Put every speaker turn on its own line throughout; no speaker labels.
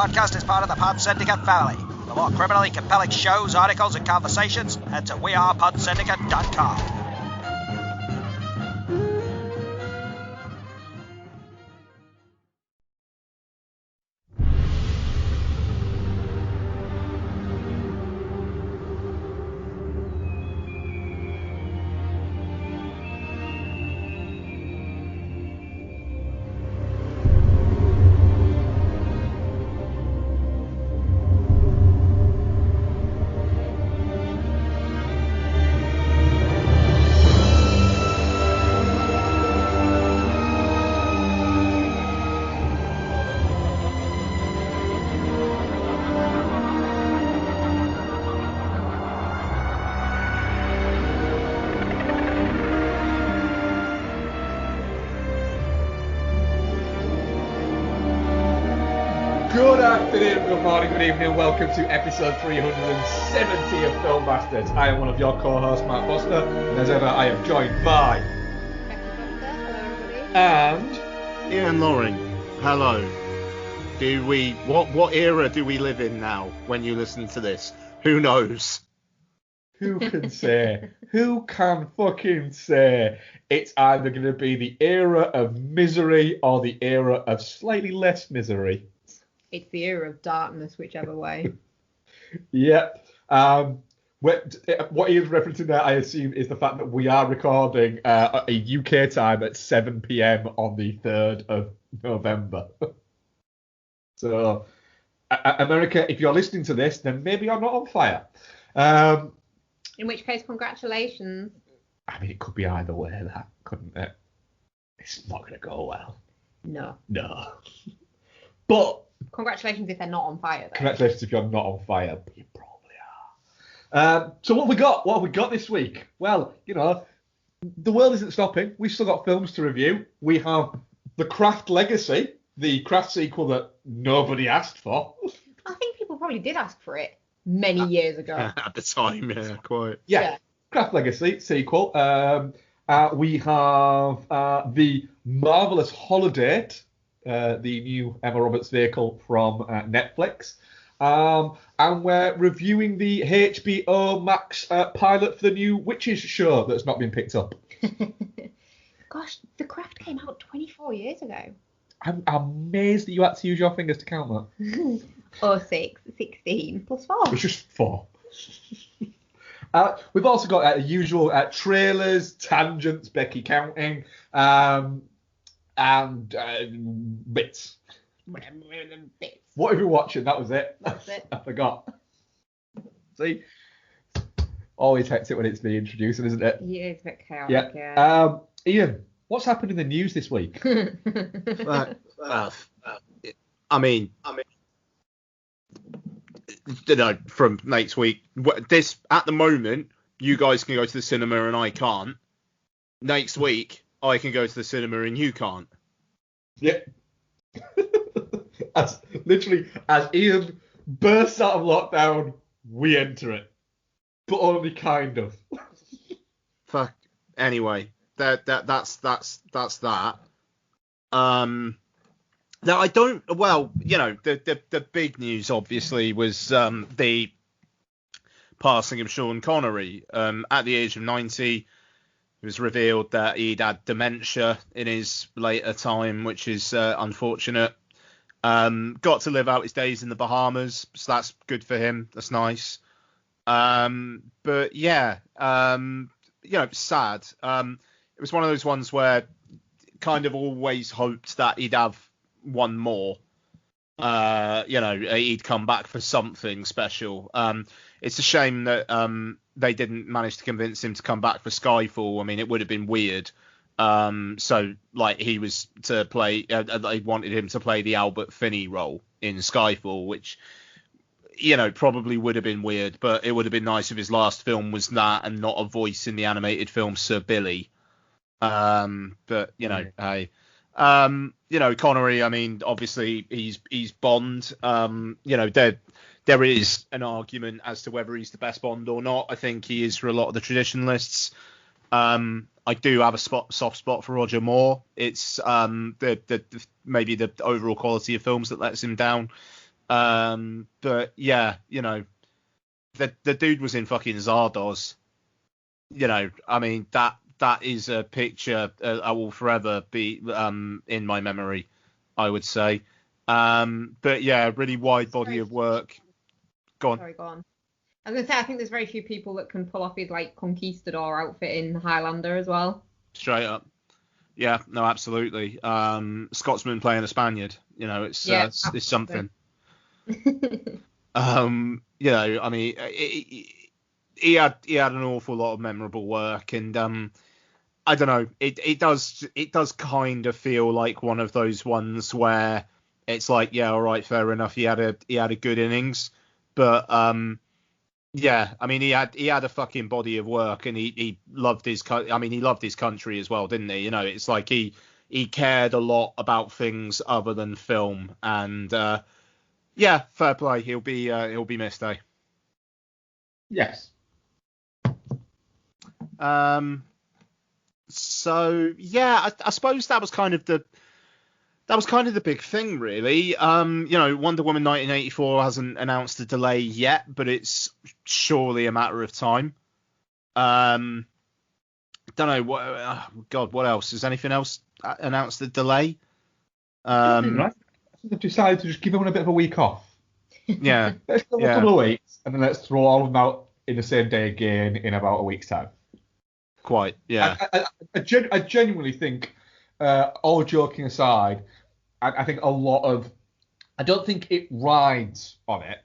podcast is part of the Pod Syndicate family. For more criminally compelling shows, articles, and conversations, head to wearepodsyndicate.com.
Good afternoon, good morning, good evening, welcome to episode 370 of Film Bastards. I am one of your co-hosts, Mark Foster, and as ever I am joined by... and...
Ian Loring. Hello. What era do we live in now when you listen to this? Who knows?
Who can say? Who can fucking say? It's either going to be the era of misery or the era of slightly less misery.
It's the era of darkness, whichever way.
Yep. What Ian's referencing there, I assume, is the fact that we are recording a UK time at 7 p.m. on the 3rd of November. So, America, if you're listening to this, then maybe you're not on fire.
In which case, congratulations.
I mean, it could be either way, that, couldn't it? It's not going to go well.
No.
But...
congratulations if they're not on fire, though.
Congratulations if you're not on fire, but you probably are. So what have we got? What have we got this week? Well, you know, the world isn't stopping. We've still got films to review. We have The Craft Legacy, the Craft sequel that nobody asked for.
I think people probably did ask for it many years ago.
At the time, yeah, quite.
Yeah. Craft Legacy sequel. We have the marvelous Holidate, the new Emma Roberts vehicle from Netflix. And we're reviewing the HBO Max pilot for the new Witches show that's not been picked up.
Gosh, The Craft came out 24 years ago.
I'm amazed that you had to use your fingers to count that.
06, 16, plus 4.
It's just 4. We've also got the usual trailers, tangents, Becky counting, and bits. What have you been watching? That was it.
That's it.
I forgot. See? Always hectic when it's being introducing, isn't it?
Yeah, it's a bit chaotic.
Yeah. Ian, what's happened in the news this week?
I mean, you know, from next week, this at the moment, you guys can go to the cinema and I can't. Next week, I can go to the cinema and you can't.
Yeah. As Ian bursts out of lockdown, we enter it, but only kind of.
Fuck. Anyway, that's that. Now I don't. Well, you know, the big news obviously was the passing of Sean Connery. At the age of 90, it was revealed that he'd had dementia in his later time, which is unfortunate. Got to live out his days in the Bahamas, so that's good for him. That's nice. But yeah, you know, sad. It was one of those ones where kind of always hoped that he'd have one more. You know, he'd come back for something special. It's a shame that they didn't manage to convince him to come back for Skyfall. I mean, it would have been weird. So like he was to play, they wanted him to play the Albert Finney role in Skyfall, which, you know, probably would have been weird, but it would have been nice if his last film was that and not a voice in the animated film Sir Billy. But you know, hey, you know, Connery, I mean, obviously he's Bond. You know, there is an argument as to whether he's the best Bond or not. I think he is for a lot of the traditionalists. I do have a soft spot for Roger Moore. It's maybe the overall quality of films that lets him down. But yeah, the dude was in fucking Zardoz. I mean, that is a picture I will forever be in my memory, I would say. But yeah, really wide body of work. Go on.
Sorry, go on. I was gonna say, I think there's very few people that can pull off his like conquistador outfit in Highlander as well.
Straight up. Yeah, no, absolutely. Scotsman playing a Spaniard, it's something. I mean, he had an awful lot of memorable work, and I don't know, it does kind of feel like one of those ones where it's like, yeah, all right, fair enough, he had a good innings, but yeah, I mean, he had a fucking body of work, and he loved his country as well, didn't he? It's like he cared a lot about things other than film, and yeah, fair play. He'll be missed, eh?
Yes.
So yeah, I suppose that was kind of the big thing, really. Wonder Woman 1984 hasn't announced a delay yet, but it's surely a matter of time. Don't know what. God, what else? Has anything else announced a delay?
Right. They've decided to just give everyone a bit of a week off.
Yeah.
Let's give them a couple of weeks, and then let's throw all of them out in the same day again in about a week's time.
Quite. Yeah.
I genuinely think, all joking aside, I think a lot of, I don't think it rides on it,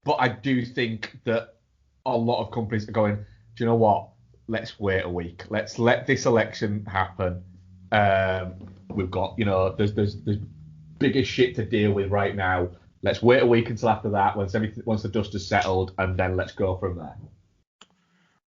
but I do think that a lot of companies are going, do you know what? Let's wait a week. Let's let this election happen. We've got, there's bigger shit to deal with right now. Let's wait a week until after that, once the dust has settled, and then let's go from there.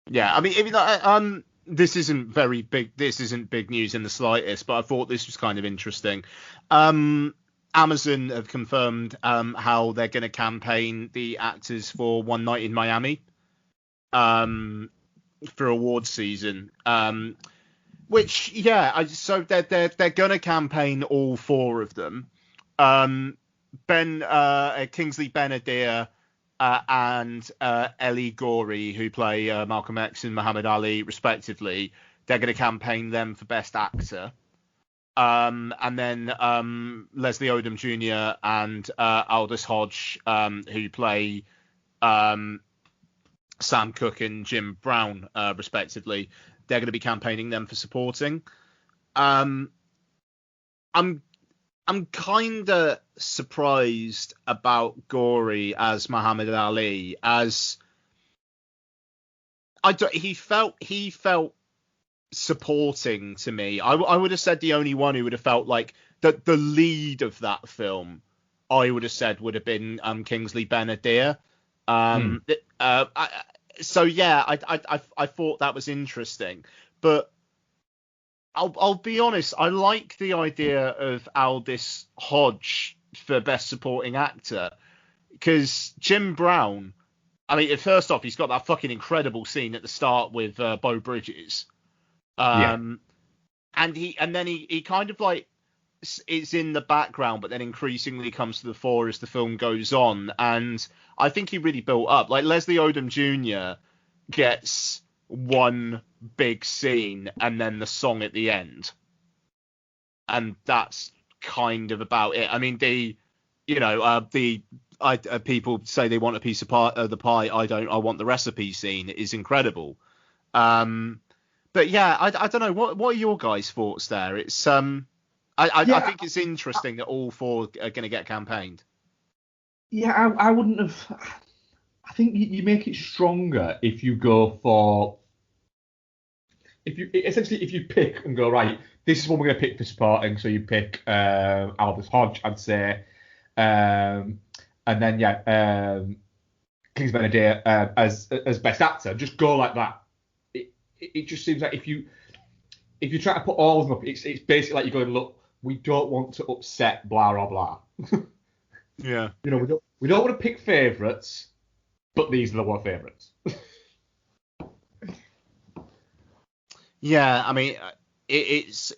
Yeah, I mean, this isn't very big. This isn't big news in the slightest, but I thought this was kind of interesting. Amazon have confirmed how they're going to campaign the actors for One Night in Miami for awards season. Which, yeah, so they're going to campaign all four of them. Kingsley Ben-Adir and Ellie Gorey, who play Malcolm X and Muhammad Ali respectively, they're going to campaign them for Best Actor. And then Leslie Odom Jr. and Aldous Hodge, who play Sam Cooke and Jim Brown respectively, they're going to be campaigning them for supporting. I'm kind of surprised about Gorey as Muhammad Ali, as he felt supporting to me. I would have said the only one who would have felt like the lead of that film, I would have said would have been Kingsley Ben-Adir. So yeah, I thought that was interesting, but I'll be honest, I like the idea of Aldous Hodge for Best Supporting Actor, because Jim Brown, I mean, first off, he's got that fucking incredible scene at the start with Beau Bridges, and then he kind of like is in the background, but then increasingly comes to the fore as the film goes on, and I think he really built up. Like Leslie Odom Jr. gets one big scene and then the song at the end, and that's kind of about it. I mean, people say they want a piece of the pie. I don't. I want the recipe scene. It is incredible. But yeah, I don't know. What are your guys' thoughts there? It's I think it's interesting that all four are going to get campaigned.
Yeah, I wouldn't have. I think you make it stronger if you go for. If you pick and go, right, this is what we're going to pick for supporting. So you pick Aldous Hodge, I'd say, and then Kingsley Ben-Adir as Best Actor. Just go like that. It just seems like if you try to put all of them up, it's basically like you're going, look, we don't want to upset blah blah blah.
Yeah.
We don't want to pick favourites, but these are the one favourites. Yeah,
I mean, it's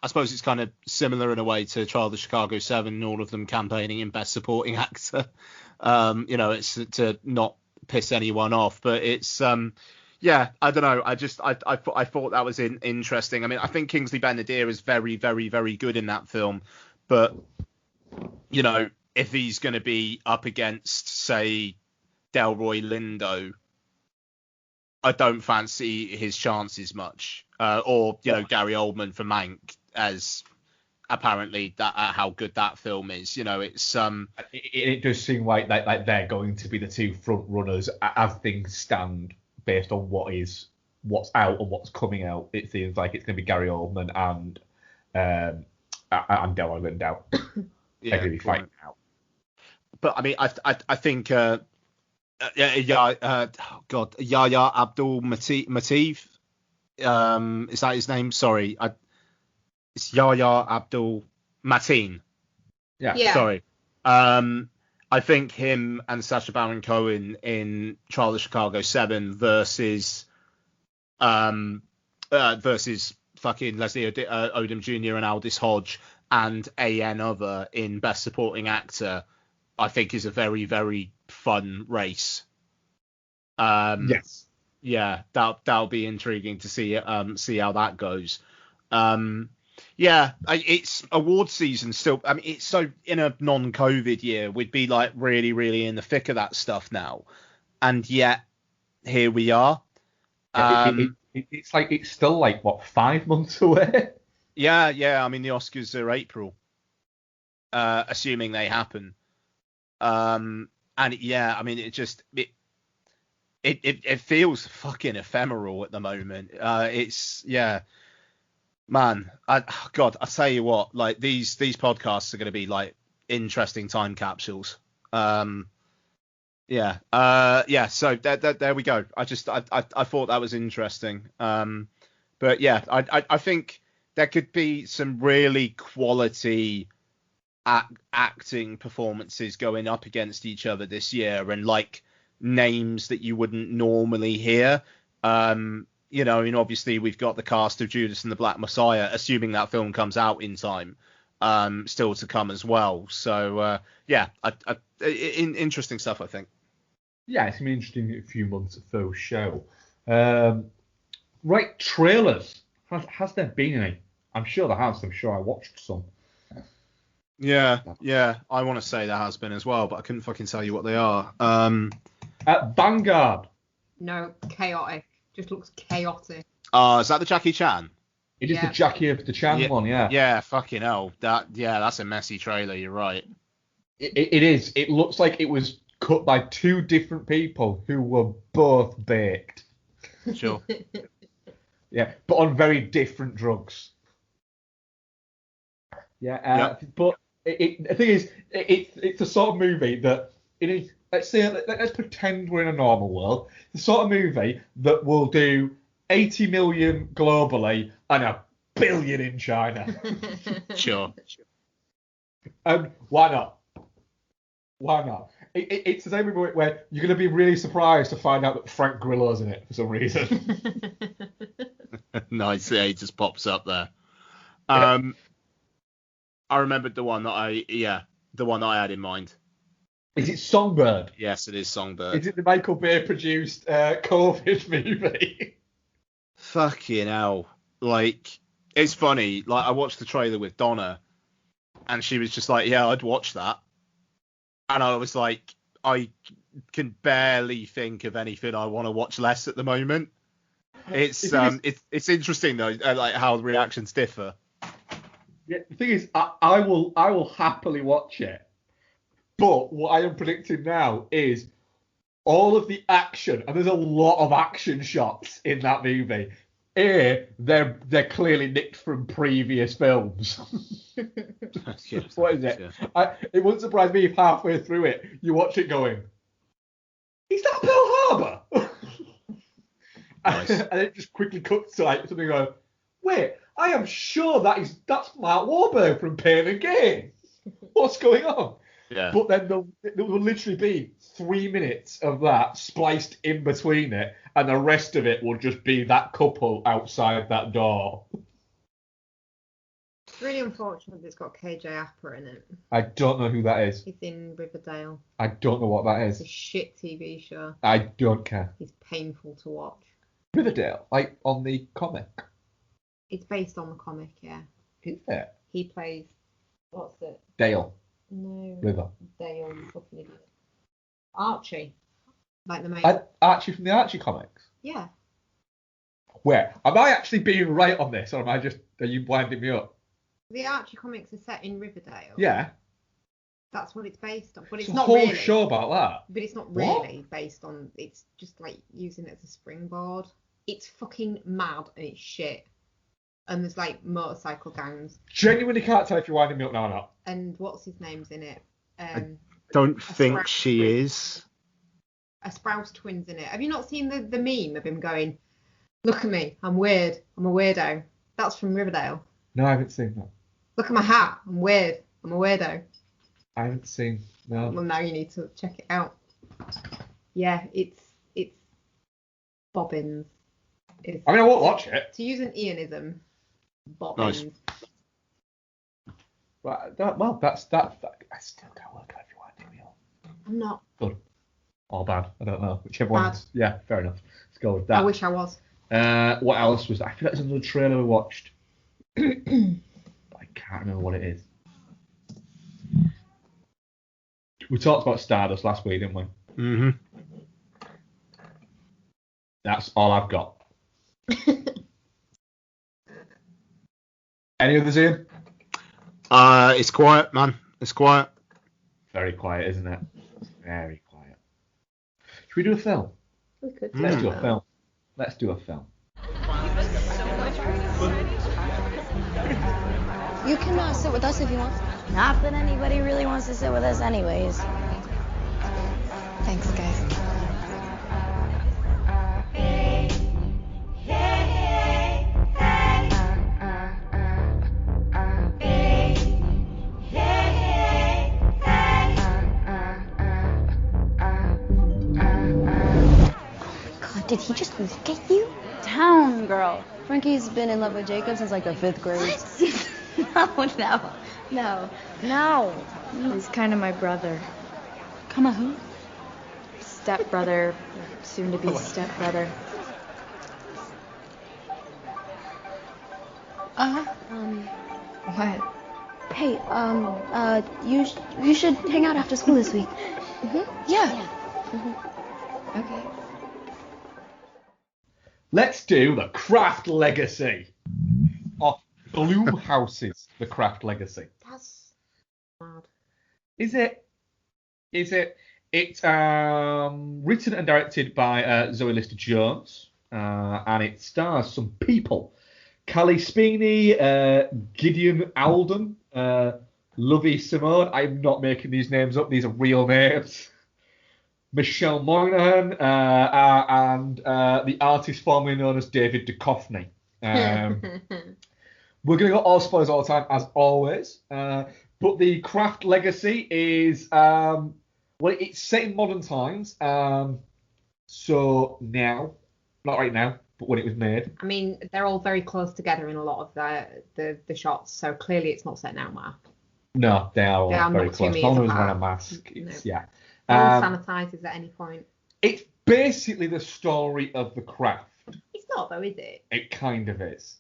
I suppose it's kind of similar in a way to Trial of the Chicago 7 and all of them campaigning in Best Supporting Actor. It's to not piss anyone off, but it's yeah, I don't know. I thought that was interesting. I mean, I think Kingsley Ben-Adir is very, very, very good in that film, but if he's going to be up against, say, Delroy Lindo, I don't fancy his chances much. Or Gary Oldman for Mank, as apparently how good that film is. It's
it does seem like they're going to be the two front runners as things stand, based on what's out and what's coming out. It seems like it's going to be Gary Oldman and Delroy Lindo.
Yeah,
they're going to be fighting out.
But I mean, I think Yahya Abdul Mateen. Is that his name? Sorry, it's Yahya Abdul Mateen.
Yeah.
Sorry. I think him and Sacha Baron Cohen in Trial of Chicago 7 versus fucking Leslie Odom Jr. and Aldous Hodge and A.N. Other in Best Supporting Actor, I think is a very, very fun race.
Yes.
Yeah, that'll be intriguing to see how that goes. It's award season still. I mean, it's so in a non-COVID year, we'd be like really, really in the thick of that stuff now, and yet here we are.
It's like it's still like what, 5 months away.
Yeah. I mean, the Oscars are April, assuming they happen. And yeah, I mean, it feels fucking ephemeral at the moment. Man, I tell you what, like these podcasts are going to be like interesting time capsules. So there we go. I thought that was interesting. But yeah, I think there could be some really quality acting performances going up against each other this year, and like names that you wouldn't normally hear. Obviously we've got the cast of Judas and the Black Messiah, assuming that film comes out in time, still to come as well. So interesting stuff, I think.
Yeah, it's an interesting few months for show. Right, trailers. Has there been any? I'm sure there has. I'm sure I watched some.
Yeah. I want to say there has been as well, but I couldn't fucking tell you what they are.
Vanguard.
No, chaotic. Just looks chaotic.
Is that the Jackie Chan?
It is the Jackie of the Chan one, yeah.
Yeah, fucking hell. That's a messy trailer. You're right.
It is. It looks like it was cut by two different people who were both baked.
Sure.
Yeah, but on very different drugs. Yeah, but the thing is, it's a sort of movie that let's pretend we're in a normal world. The sort of movie that will do 80 million globally and 1 billion in China.
Sure.
And why not? Why not? It's the same movie where you're going to be really surprised to find out that Frank Grillo's in it for some reason.
Nice, yeah, he just pops up there.
Yeah.
I remembered the one that I had in mind.
Is it Songbird?
Yes, it is Songbird.
Is it the Michael Bay produced COVID movie?
Fucking hell. Like, it's funny. Like, I watched the trailer with Donna, and she was just like, yeah, I'd watch that. And I was like, I can barely think of anything I want to watch less at the moment. It's interesting, though, like how the reactions differ.
Yeah, the thing is, I will happily watch it. But what I am predicting now is all of the action, and there's a lot of action shots in that movie. They're clearly nicked from previous films. What is it? Yeah. It wouldn't surprise me if halfway through it you watch it going, is that Pearl Harbor? Nice. And it just quickly cuts to like something going, wait, I am sure that's Mark Wahlberg from Pain and Gain. What's going on?
Yeah.
But then there will literally be 3 minutes of that spliced in between it, and the rest of it will just be that couple outside that door.
It's really unfortunate that it's got KJ Apa in it.
I don't know who that is.
He's in Riverdale.
I don't know what that
It's
is.
a shit TV show.
I don't care.
It's painful to watch.
Riverdale, like on the comic.
It's based on the comic, yeah.
Is it?
He plays, what's it?
Dale.
No.
River.
Dale, you fucking idiot. Archie. Like the main.
Archie from the Archie comics.
Yeah.
Where? Am I actually being right on this, or are you winding me up?
The Archie comics are set in Riverdale.
Yeah.
That's what it's based on. But it's
a
not
whole
really.
show about that.
But it's not
What?
really based on. It's just like using it as a springboard. It's fucking mad and it's shit. And there's like motorcycle gangs.
Genuinely can't tell if you're winding me up now or not.
And what's his name's in it?
Don't think
Sprouse
she
twin.
is.
A Sprouse twin's in it. Have you not seen the meme of him going, "Look at me, I'm weird, I'm a weirdo"? That's from Riverdale.
No, I haven't seen that.
Look at my hat, I'm weird, I'm a weirdo.
I haven't seen. No.
Well, now you need to check it out. Yeah, it's bobbins.
I mean, I won't watch it.
To use an Ianism, bobbins.
Nice.
But that's that. I still can't work out if you're winding me up.
I'm not.
Good or bad? I don't know. Whichever one.
Bad.
Yeah, fair enough. Let's go with that.
I wish I was.
What else was? I feel like there's another trailer we watched. I can't remember what it is. We talked about Stardust last week, didn't we?
Mm-hmm.
That's all I've got. Any others, Ian?
It's quiet, man. It's quiet.
Very quiet, isn't it? Very quiet. Should we do a film?
We could
Let's
do
do
that.
a film. Let's do a film.
You can sit with us if you want. Not that anybody really wants to sit with us anyways. Thanks, guys. God, did he just look at you?
Town girl. Frankie's been in love with Jacob since like the 5th grade.
No.
He's kind of my brother. Come on, who? Stepbrother, soon to be stepbrother.
What?
Hey, you should hang out after school this week. Yeah.
Okay.
Let's do the Craft Legacy. Of Blumhouse's The Craft Legacy.
That's mad.
Is it? It's written and directed by Zoe Lister-Jones, and it stars some people. Callie Speeney, Gideon Alden, Lovey Simone. I'm not making these names up. These are real names. Michelle Moynihan, and the artist formerly known as David Duchovny. We're going to go all spoilers all the time, as always. But the Craft Legacy is, it's set in modern times. So now, not right now, but when it was made.
I mean, they're all very close together in a lot of the shots, so clearly it's not set now, Mark.
No, they are all
They are
very
not 2
close.
meters
No one was
apart.
wearing a mask. It's,
No.
yeah.
No one sanitizes at any point.
It's basically the story of the craft.
It's not though, is it?
It kind of is.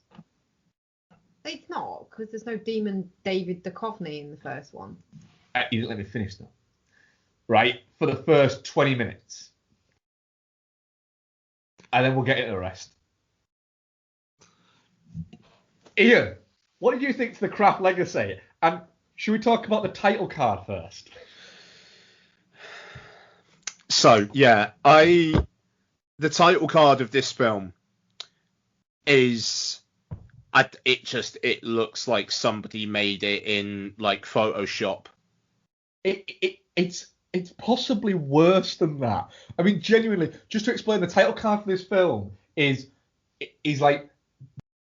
It's not, because there's no demon David Duchovny in the first one.
You didn't let me finish though. Right? For the first 20 minutes. And then we'll get into the rest. Ian, what did you think to the Craft Legacy? And should we talk about the title card first?
So yeah, the title card of this film is, it looks like somebody made it in like Photoshop.
It's possibly worse than that. I mean, genuinely, just to explain, the title card for this film is like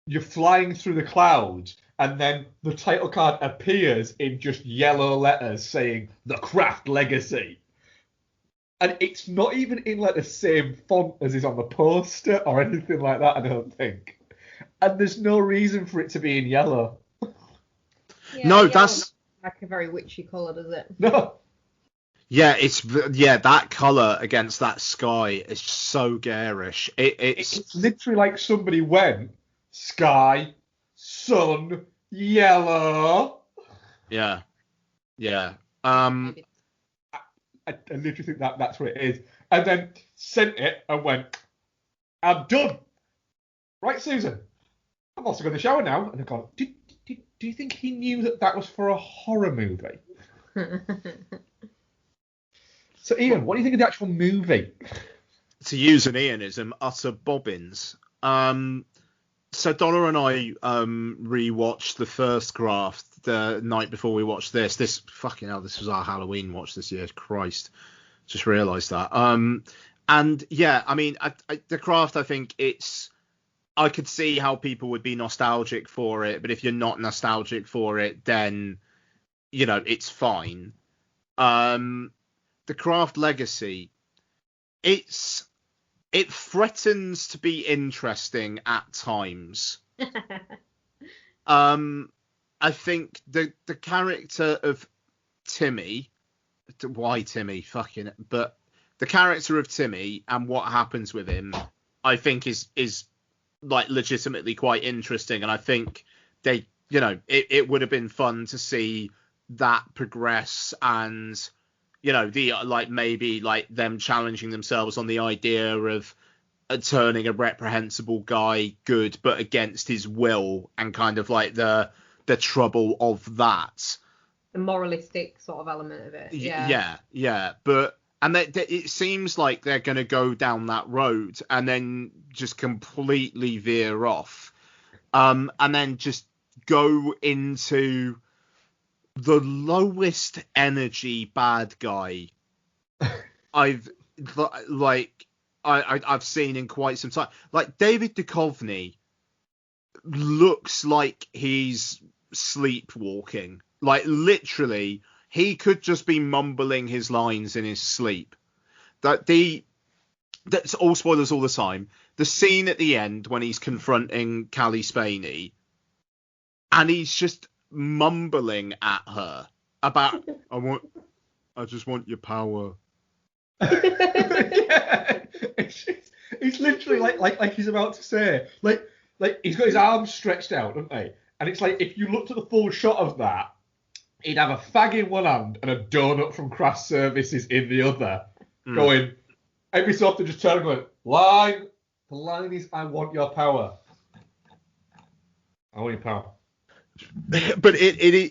you're flying through the clouds, and then the title card appears in just yellow letters saying The Craft Legacy. And it's not even in like the same font as is on the poster or anything like that, I don't think. And there's no reason for it to be in yellow.
Yeah,
No,
yellow's
that's
not like a very witchy colour, does it?
No.
yeah, that colour against that sky is so garish. It's
It's literally like somebody went sky, sun, yellow.
yeah, yeah.
Maybe.
I literally think that's what it is. And then sent it and went, I'm done. Right, Susan. I'm also going to shower now. And I've gone, do you think he knew that was for a horror movie? So, Ian, what do you think of the actual movie?
To use an Ianism, utter bobbins. So Donna and I rewatched the first Graft the night before we watched this. This fucking hell, this was our Halloween watch this year. Christ, just realised that. And yeah, I mean, the Craft, I think I could see how people would be nostalgic for it, but if you're not nostalgic for it, then it's fine. The Craft Legacy, it threatens to be interesting at times. I think the character of Timmy, why Timmy, fucking, but the character of Timmy and what happens with him, I think is like legitimately quite interesting, and I think they, it would have been fun to see that progress, and the maybe them challenging themselves on the idea of turning a reprehensible guy good but against his will, and kind of like the trouble of that,
the moralistic sort of element of it.
Yeah, but and it seems like they're going to go down that road and then just completely veer off, and then just go into the lowest energy bad guy I've seen in quite some time. Like, David Duchovny looks like he's sleepwalking. Like, literally, he could just be mumbling his lines in his sleep. That's all spoilers all the time. The scene at the end when he's confronting Callie Spaney, and he's just mumbling at her about, I just want your power.
Yeah. It's literally like he's about to say, like he's got his arms stretched out, doesn't he? And it's like, if you looked at the full shot of that, he'd have a fag in one hand and a donut from Craft Services in the other, going, every so often just turning, going, line. The line is, I want your power. I want your power.
But it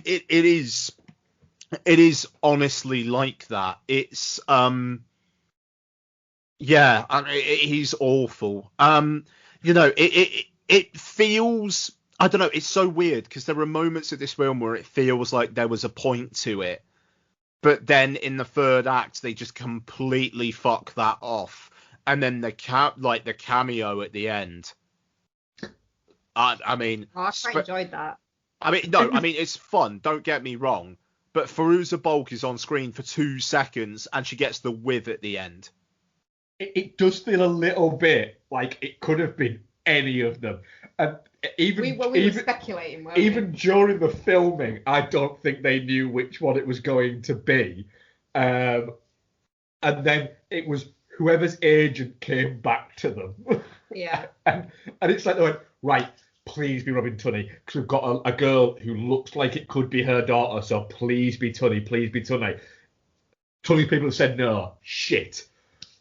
is honestly like that. It's yeah, I mean, he's awful. It feels, I don't know, it's so weird because there are moments of this film where it feels like there was a point to it, but then in the third act they just completely fuck that off, and then the cameo at the end. I mean,
I quite enjoyed that.
I mean, no, I mean, it's fun, don't get me wrong, but Fairuza Balk is on screen for 2 seconds and she gets the whiv at the end.
It does feel a little bit like it could have been any of them. And
we were speculating, weren't
even during the filming, I don't think they knew which one it was going to be. And then it was whoever's agent came back to them.
Yeah.
and it's like they went, right, please be Robin Tunney, because we've got a girl who looks like it could be her daughter, so please be Tunney, please be Tunney. Tunney people have said no. Shit.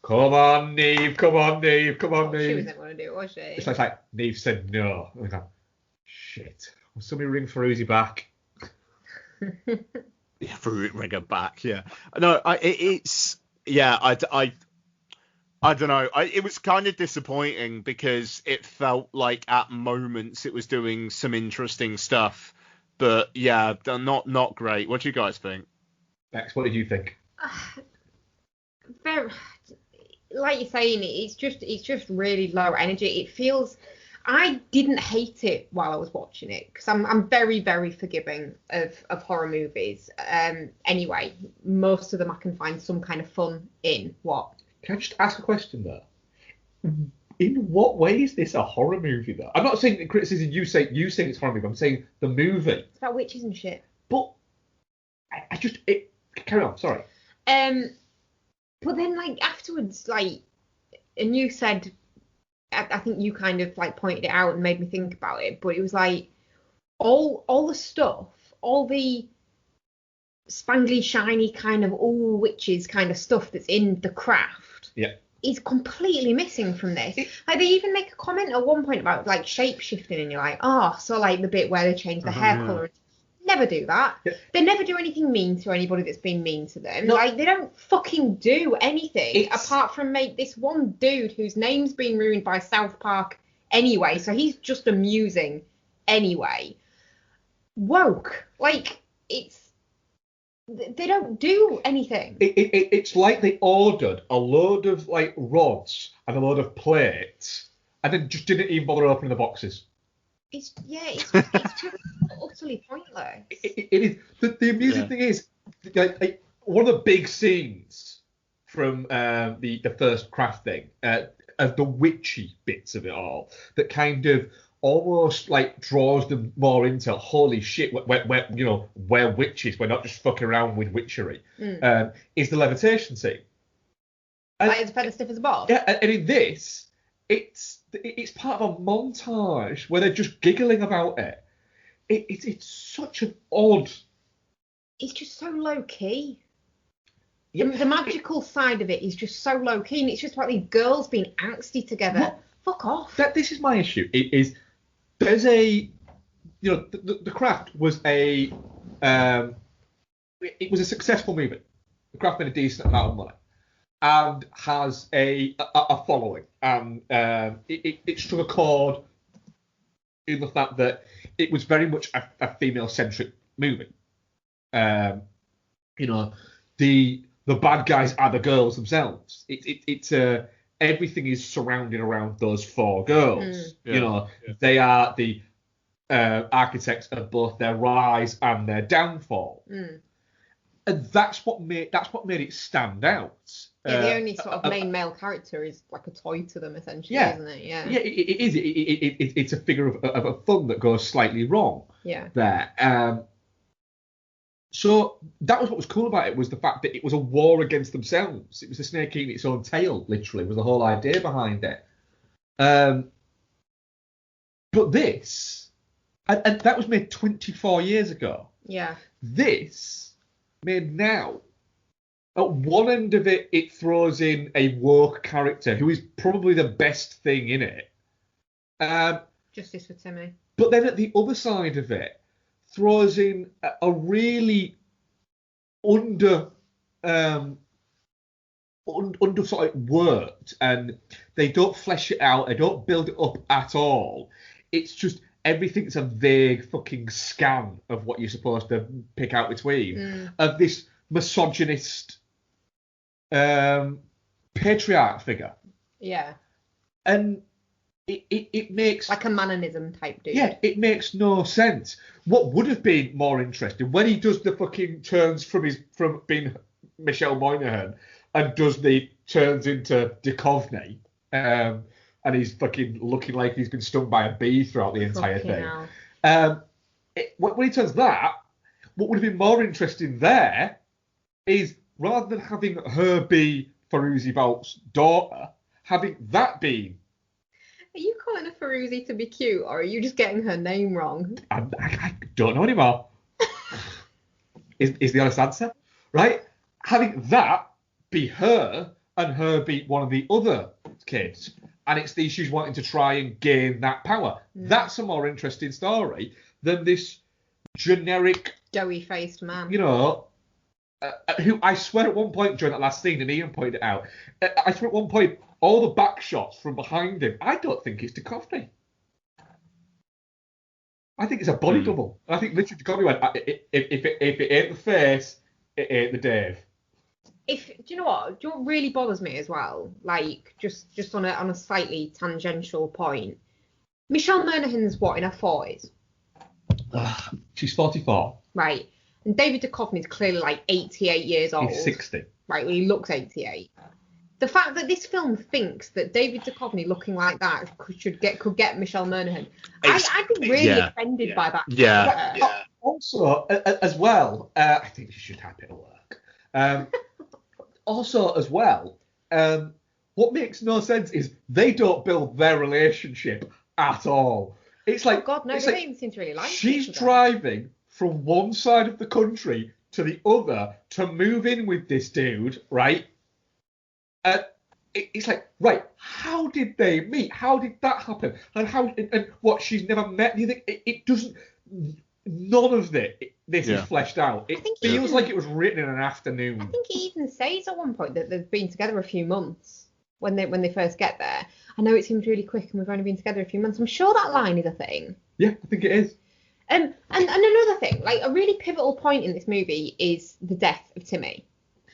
Come on, Neve, come on, Neve, come on, Neve.
She wasn't going to do it, was she?
It's like Neve said no. And I go, shit. Will somebody ring Ferruzi back?
Yeah, ring her back, yeah. No, it's... Yeah, I don't know. It was kind of disappointing because it felt like at moments it was doing some interesting stuff. But yeah, not great. What do you guys think?
Max, what did you think?
Very, like you're saying, it's just really low energy. It feels. I didn't hate it while I was watching it because I'm very, very forgiving of horror movies. Anyway, most of them I can find some kind of fun in. What?
Can I just ask a question there? In what way is this a horror movie, though? I'm not saying the criticism you say it's a horror movie. I'm saying the movie.
It's about witches and shit.
But I just carry on. Sorry.
But then like afterwards, like, and you said, I think you kind of like pointed it out and made me think about it. But it was like all the stuff, all the spangly, shiny kind of all witches kind of stuff that's in The Craft.
Yeah.
Is completely missing from this. Like they even make a comment at one point about like shape shifting, and you're like, oh, so like the bit where they change the hair colour. Never do that. Yeah. They never do anything mean to anybody that's been mean to them. No. Like they don't fucking do anything apart from make this one dude whose name's been ruined by South Park anyway, so he's just amusing anyway. Woke. Like they don't do anything.
It's like they ordered a load of like rods and a load of plates, and then just didn't even bother opening the boxes.
It's just utterly pointless.
It is. The amusing thing is, like, one of the big scenes from the first Craft thing, of the witchy bits of it all, that kind of almost like draws them more into holy shit, we're witches, we're not just fucking around with witchery, is the levitation scene. And,
like it's feather stiff as a ball.
Yeah, and in this, it's part of a montage where they're just giggling about it. It's such an odd.
It's just so low key. Yep. The magical side of it is just so low key, and it's just about these girls being angsty together. What? Fuck off.
This is my issue. There's a, the Craft was it was a successful movie. The Craft made a decent amount of money and has a following, and it struck a chord in the fact that it was very much a female-centric movie. The bad guys are the girls themselves. It's everything is surrounding around those four girls. They are the architects of both their rise and their downfall, and that's what made it stand out.
Yeah, the only sort of main male character is like a toy to them, essentially, isn't it? Yeah.
Yeah, it is. It's a figure of a fun that goes slightly wrong.
Yeah.
There. So that was what was cool about it, was the fact that it was a war against themselves. It was a snake eating its own tail, literally, was the whole idea behind it. But this, and that was made 24 years ago.
Yeah.
This, made now, at one end of it, it throws in a woke character who is probably the best thing in it.
Justice for Timmy.
But then at the other side of it, throws in a really under sort of worked, and they don't flesh it out, they don't build it up at all. It's just everything's a vague fucking scan of what you're supposed to pick out between of this misogynist patriarch figure.
Yeah.
And it makes
like a Mannanism type dude.
Yeah, it makes no sense. What would have been more interesting when he does the fucking turns from being Michelle Moynihan and does the turns into Duchovny, and he's fucking looking like he's been stung by a bee throughout the entire thing. When he turns that, what would have been more interesting there is, rather than having her be Feruzzi Balk's daughter, having that be.
Are you calling her Feruzzi to be cute, or are you just getting her name wrong?
I don't know anymore. is the honest answer, right? Having that be her and her be one of the other kids, and it's the issues wanting to try and gain that power. That's a more interesting story than this generic
doughy-faced man.
Who I swear at one point during that last scene, and Ian pointed it out, I swear at one point, all the back shots from behind him, I don't think it's Duchovny. I think it's a body double. I think literally Duchovny went, if it ain't the face, it ain't the Dave.
Do you know what? Do you know what really bothers me as well? Like, just on a slightly tangential point. Michelle Monaghan's what, in her 40s?
She's 44.
Right. And David Duchovny's clearly like 88 years old.
He's 60.
Right, well, he looks 88. The fact that this film thinks that David Duchovny looking like that could get Michelle Monaghan, I'd be really offended by that.
Yeah.
On Also, as well, I think she should have it at work. Also, as well, what makes no sense is they don't build their relationship at all. It's like,
Oh God, no,
it's
they
like
don't even seem to really like
she's
each other.
driving from one side of the country to the other to move in with this dude, right? It's like, right, how did they meet? How did that happen? And what, she's never met? Do you think it doesn't? None of this is fleshed out. It feels like it was written in an afternoon.
I think he even says at one point that they've been together a few months when they first get there. I know it seems really quick and we've only been together a few months. I'm sure that line is a thing.
Yeah, I think it is.
And another thing, like a really pivotal point in this movie is the death of Timmy.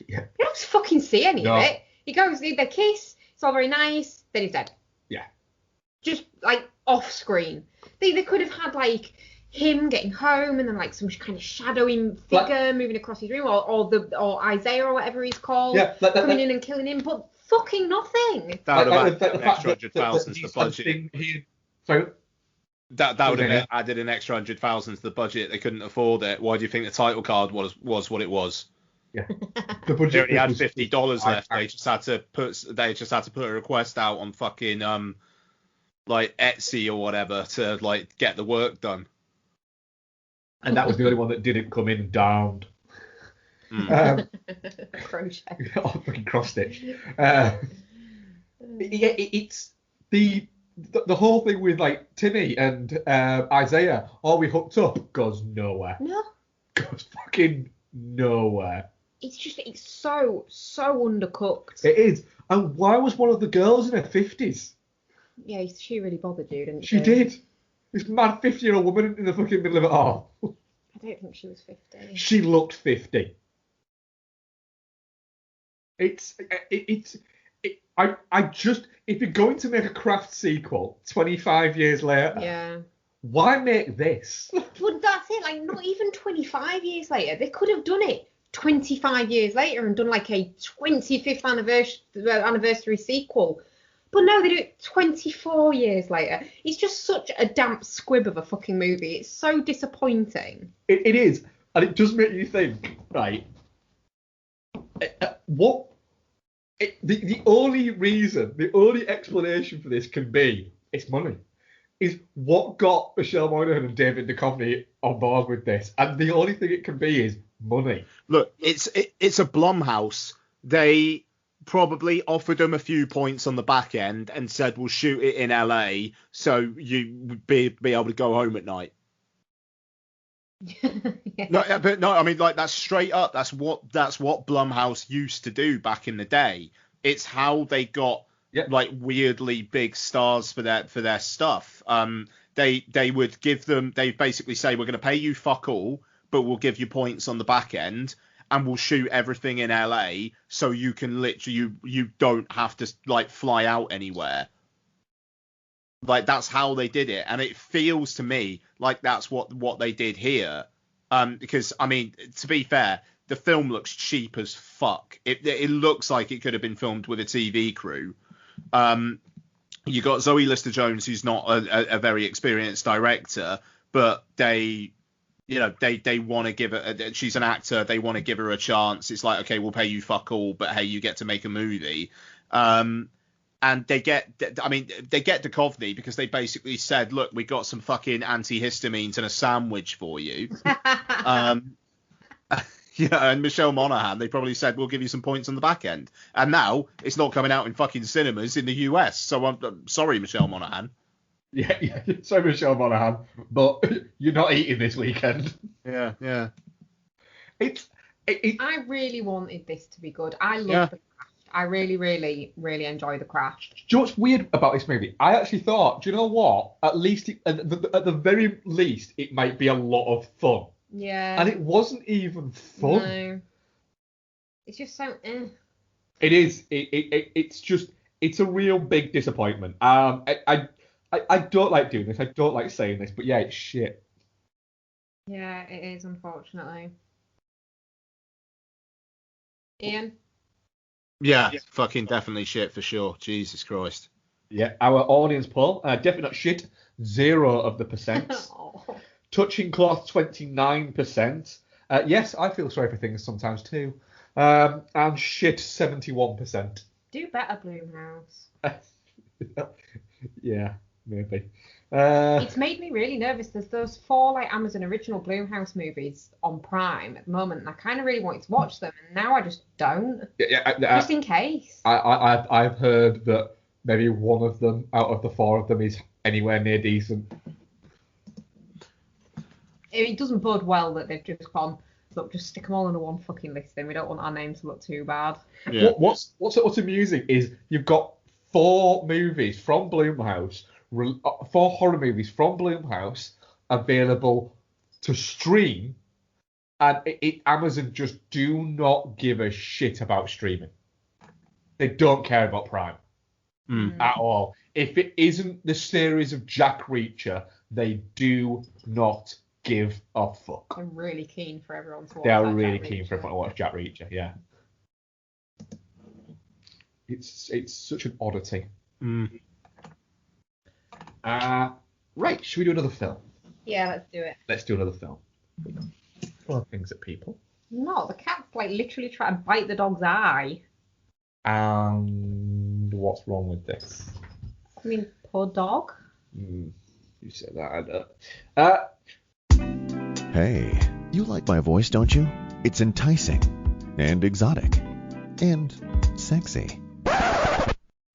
Yeah.
You don't fucking see any of it. He goes, they kiss, it's all very nice, then he's dead.
Yeah. Just
like off screen. They could have had like him getting home and then like some kind of shadowing figure moving across his room, or Isaiah or whatever he's called, coming in and killing him, but fucking nothing.
That would have added an extra 100,000 to the budget. That would have added an extra 100,000 to the budget. They couldn't afford it. Why do you think the title card was what it was?
Yeah.
The budget they only had $50 left. They just had to put a request out on fucking like Etsy or whatever to like get the work done.
And that was the only one that didn't come in downed.
Crochet.
Fucking cross stitch. It's the whole thing with like Timmy and Isaiah. Are we hooked up? Goes nowhere.
No.
Goes fucking nowhere.
It's so undercooked.
It is. And why was one of the girls in her 50s?
Yeah, she really bothered you, didn't she?
She did. This mad 50-year-old woman in the fucking middle of it all.
I don't think she was 50.
She looked 50. I just, if you're going to make a Craft sequel 25 years later, why make this?
Well, that's it. Like, not even 25 years later. They could have done it 25 years later and done like a 25th anniversary sequel. But no, they do it 24 years later. It's just such a damp squib of a fucking movie. It's so disappointing.
It is. And it does make you think, right, the only explanation for this can be, it's money. Is what got Michelle Monaghan and David Duchovny on board with this. And the only thing it can be is money.
Look, it's a Blumhouse. They probably offered them a few points on the back end and said, we'll shoot it in LA so you would be able to go home at night. No, I mean, like, that's straight up. That's what Blumhouse used to do back in the day. It's how they got like weirdly big stars for their stuff. They would give them. They basically say, we're going to pay you fuck all, but we'll give you points on the back end, and we'll shoot everything in LA so you can literally you don't have to like fly out anywhere. Like, that's how they did it, and it feels to me like that's what they did here. Because I mean, to be fair, the film looks cheap as fuck. It looks like it could have been filmed with a TV crew. You got Zoe Lister-Jones, who's not a very experienced director, but they want to give her. She's an actor. They want to give her a chance. It's like, okay, we'll pay you fuck all, but hey, you get to make a movie. And they get Duchovny because they basically said, look, we got some fucking antihistamines and a sandwich for you. And Michelle Monaghan, they probably said, we'll give you some points on the back end. And now it's not coming out in fucking cinemas in the US. So I'm sorry, Michelle Monaghan.
Yeah, sorry, Michelle Monaghan, but you're not eating this weekend.
Yeah.
I really wanted this to be good. I love the Crash. I really, really, really enjoy the Crash.
Do you know what's weird about this movie? I actually thought, do you know what? At least, at the very least, it might be a lot of fun.
Yeah.
And it wasn't even fun.
No. It's just so.
It is. It's a real big disappointment. I don't like doing this. I don't like saying this, but yeah, it's shit.
Yeah, it is, unfortunately. Ian?
Yeah, fucking definitely shit for sure. Jesus Christ.
Yeah, our audience poll, definitely not shit, 0%. Touching Cloth 29%. Yes, I feel sorry for things sometimes too. And shit 71%.
Do better, Blumhouse.
Yeah, maybe.
It's made me really nervous. There's those 4 like Amazon original Blumhouse movies on Prime at the moment, and I kind of really wanted to watch them, and now I just don't. Just in case.
I've heard that maybe one of them out of the 4 of them is anywhere near decent.
It doesn't bode well that they've just gone, look, just stick them all into one fucking list, then we don't want our names to look too bad.
Yeah.
What's amusing is you've got 4 movies from Blumhouse, 4 horror movies from Blumhouse available to stream, and Amazon just do not give a shit about streaming. They don't care about Prime at all. If it isn't the series of Jack Reacher, they do not give a fuck.
I'm really keen for everyone to watch.
They are really keen for everyone to watch Jack Reacher. Yeah, it's such an oddity. Right, should we do another film?
Yeah, let's do it.
Let's do another film. Throw things at people.
No, the cat's like literally trying to bite the dog's eye.
And what's wrong with this?
I mean, poor dog.
You said that. I don't.
Hey, you like my voice, don't you? It's enticing and exotic and sexy.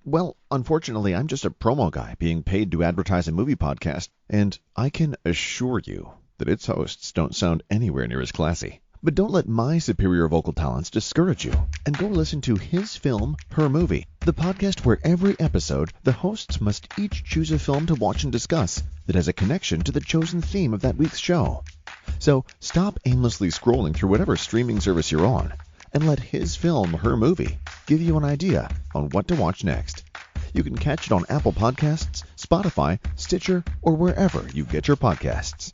Well, unfortunately, I'm just a promo guy being paid to advertise a movie podcast, and I can assure you that its hosts don't sound anywhere near as classy. But don't let my superior vocal talents discourage you, and go listen to His Film, Her Movie, the podcast where every episode the hosts must each choose a film to watch and discuss that has a connection to the chosen theme of that week's show. So stop aimlessly scrolling through whatever streaming service you're on, and let His Film, Her Movie give you an idea on what to watch next. You can catch it on Apple Podcasts, Spotify, Stitcher, or wherever you get your podcasts.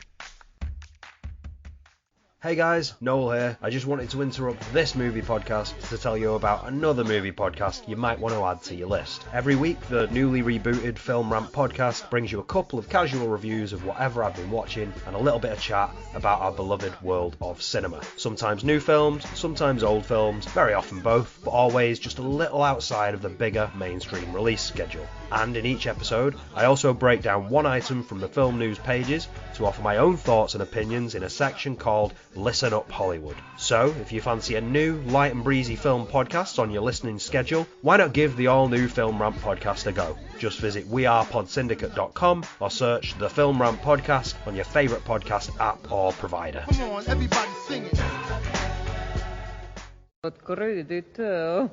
Hey guys, Noel here. I just wanted to interrupt this movie podcast to tell you about another movie podcast you might want to add to your list. Every week, the newly rebooted Film Ramp podcast brings you a couple of casual reviews of whatever I've been watching and a little bit of chat about our beloved world of cinema. Sometimes new films, sometimes old films, very often both, but always just a little outside of the bigger mainstream release schedule. And in each episode, I also break down one item from the film news pages to offer my own thoughts and opinions in a section called Listen Up Hollywood. So, if you fancy a new, light and breezy film podcast on your listening schedule, why not give the all-new Film Ramp podcast a go? Just visit wearepodsyndicate.com or search the Film Ramp podcast on your favourite podcast app or provider.
Come on, everybody sing it.
What credit too.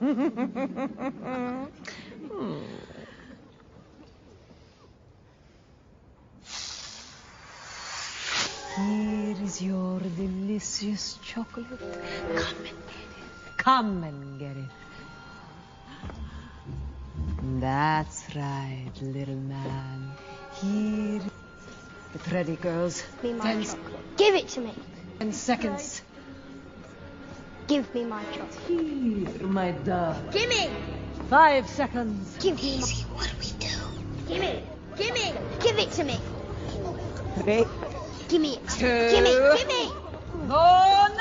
Here is your delicious chocolate. Come and get it. That's right, little man. Here. Get ready, girls.
Give me my chocolate. Give it to me.
10 seconds.
Give me my chocolate.
Here, my dove.
Give me.
5 seconds.
Give me. Easy, what do we do? Give me. Give me. Give it to me.
3.
Give me it.
2.
Give me. Give me.
1.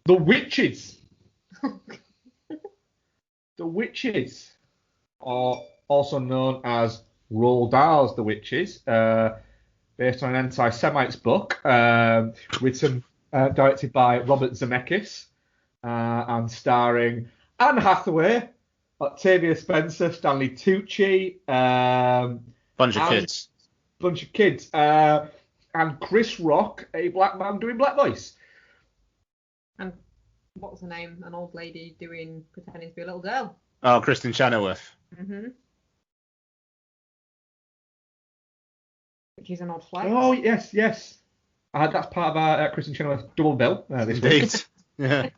The Witches. The Witches are also known as Roald Dahl's The Witches, based on an anti-Semite's book, written, directed by Robert Zemeckis, and starring Anne Hathaway, Octavia Spencer, Stanley Tucci,
Bunch of kids,
and Chris Rock, a black man doing black voice.
And what's her name? An old lady pretending to be a little girl.
Oh, Kristen Chenoweth.
Mm-hmm. Which is an odd flex.
Oh, yes. That's part of our Kristen Chenoweth double bill this week.
Yeah.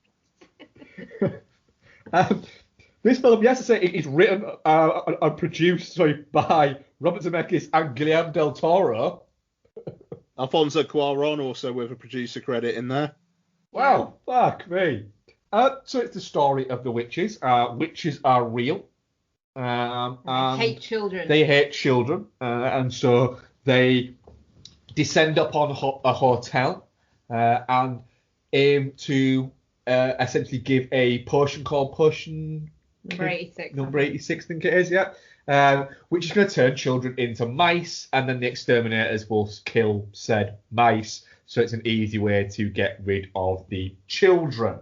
This film, yes, I say it is written and produced by Robert Zemeckis and Guillermo del Toro.
Alfonso Cuarón also with a producer credit in there.
Wow, fuck me. So it's the story of the witches. Witches are real.
They hate children.
They hate children, and so they descend upon a hotel and aim to essentially give a potion called Potion
Number 86.
Number 86, I think it is, yeah. Which is going to turn children into mice, and then the exterminators will kill said mice. So it's an easy way to get rid of the children.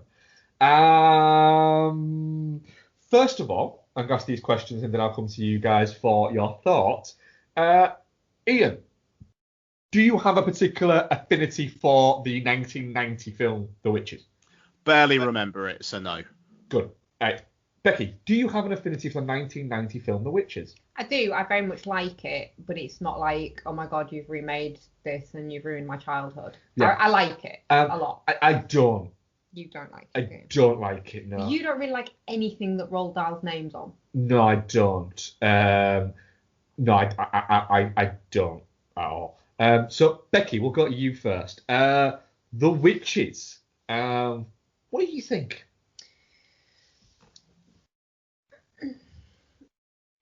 First of all, I'm going to ask these questions and then I'll come to you guys for your thoughts. Ian, do you have a particular affinity for the 1990 film The Witches?
Barely remember it, so no.
Good. Becky, do you have an affinity for the 1990 film The Witches?
I do. I very much like it, but it's not like, oh my god, you've remade this and you've ruined my childhood.
Yeah.
I like it a lot.
I don't.
You don't like
I
it.
don't like it, no.
You don't really like anything that Roald Dahl's name's on.
No, I don't. No, I don't at all. So, Becky, we'll go to you first. The Witches. What do you think?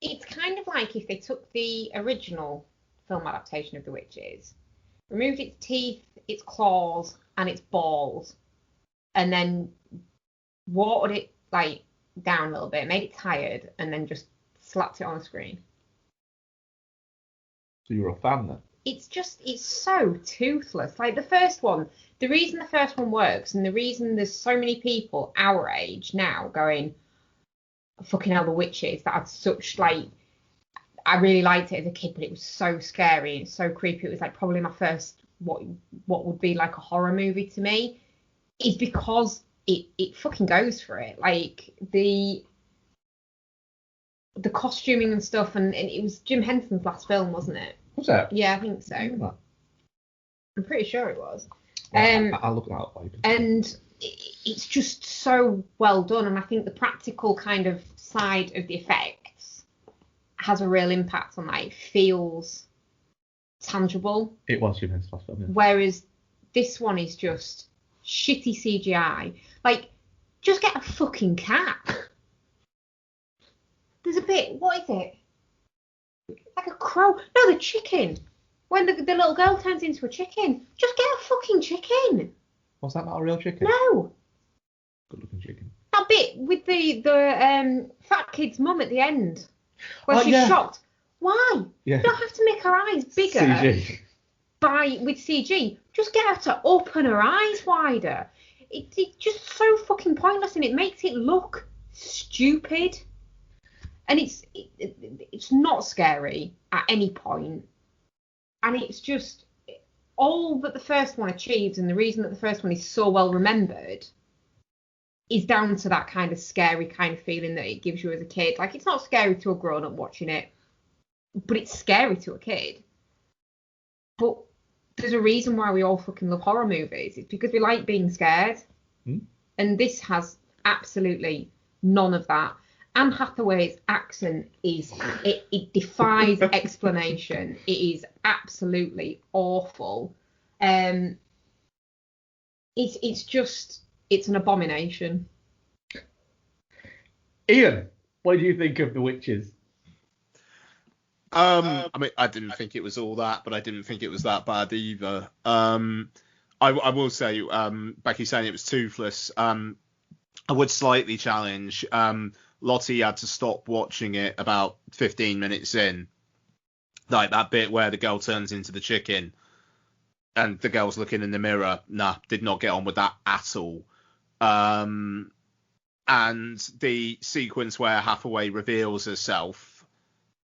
It's kind of like if they took the original film adaptation of The Witches, removed its teeth, its claws, and its balls, and then watered it like down a little bit, made it tired, and then just slapped it on the screen.
So you're a fan then?
It's so toothless. Like the first one, the reason the first one works, and the reason there's so many people our age now going, fucking hell, The Witches, that had such, like, I really liked it as a kid, but it was so scary and so creepy. It was like probably my first what would be like a horror movie to me, is because it fucking goes for it. Like the costuming and stuff, and it was Jim Henson's last film, wasn't it?
Was that?
Yeah, I think so. I'm pretty sure it was.
Well, I'll look that up later.
And it's just so well done, and I think the practical kind of side of the effects has a real impact on that. It feels tangible.
It was Jim Henson's last film, yeah.
Whereas this one is just shitty CGI. Like, just get a fucking cat. There's a bit, what is it? Like a crow. No, the chicken. When the little girl turns into a chicken. Just get a fucking chicken.
Was that not a real chicken?
No.
Good looking chicken.
That bit with the fat kid's mum at the end. Where she's shocked. Why?
Yeah.
You don't have to make her eyes bigger.
CG.
With CG. Just get her to open her eyes wider. It's just so fucking pointless, and it makes it look stupid. And it's not scary at any point. And it's just all that the first one achieves, and the reason that the first one is so well remembered is down to that kind of scary kind of feeling that it gives you as a kid. Like, it's not scary to a grown-up watching it, but it's scary to a kid. But there's a reason why we all fucking love horror movies. It's because we like being scared. And this has absolutely none of that. Anne Hathaway's accent it defies explanation. It is absolutely awful. It's an abomination.
Ian, what do you think of The Witches?
I mean, I didn't think it was all that, but I didn't think it was that bad either. I will say, Becky saying it was toothless. I would slightly challenge. Lottie had to stop watching it about 15 minutes in. Like that bit where the girl turns into the chicken and the girl's looking in the mirror. Nah, did not get on with that at all. And the sequence where Hathaway reveals herself.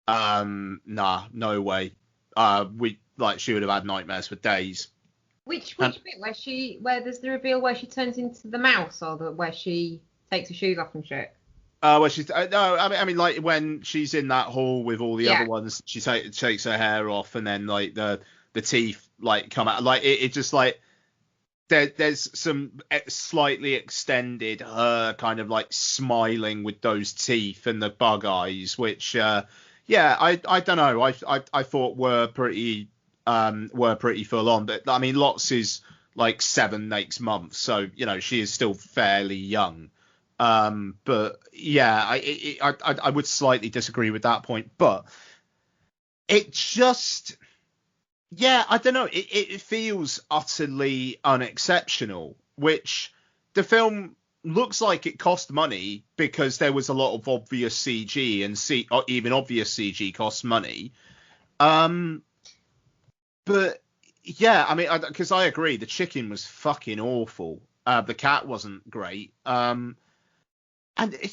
Nah, no way. She would have had nightmares for days.
Which bit where there's the reveal where she turns into the mouse, or where she takes her shoes off and shit?
Where she's I mean like when she's in that hall with all the other ones, she takes her hair off, and then like the teeth like come out, like it just like there's some slightly extended her kind of like smiling with those teeth and the bug eyes, which I don't know, I thought were pretty full on. But I mean, Lots is like 7 next month, so she is still fairly young. But yeah, I would slightly disagree with that point, but it just, yeah, I don't know. It feels utterly unexceptional, which the film looks like it cost money because there was a lot of obvious CG, and or even obvious CG costs money. But yeah, I mean, because I agree, the chicken was fucking awful. The cat wasn't great. And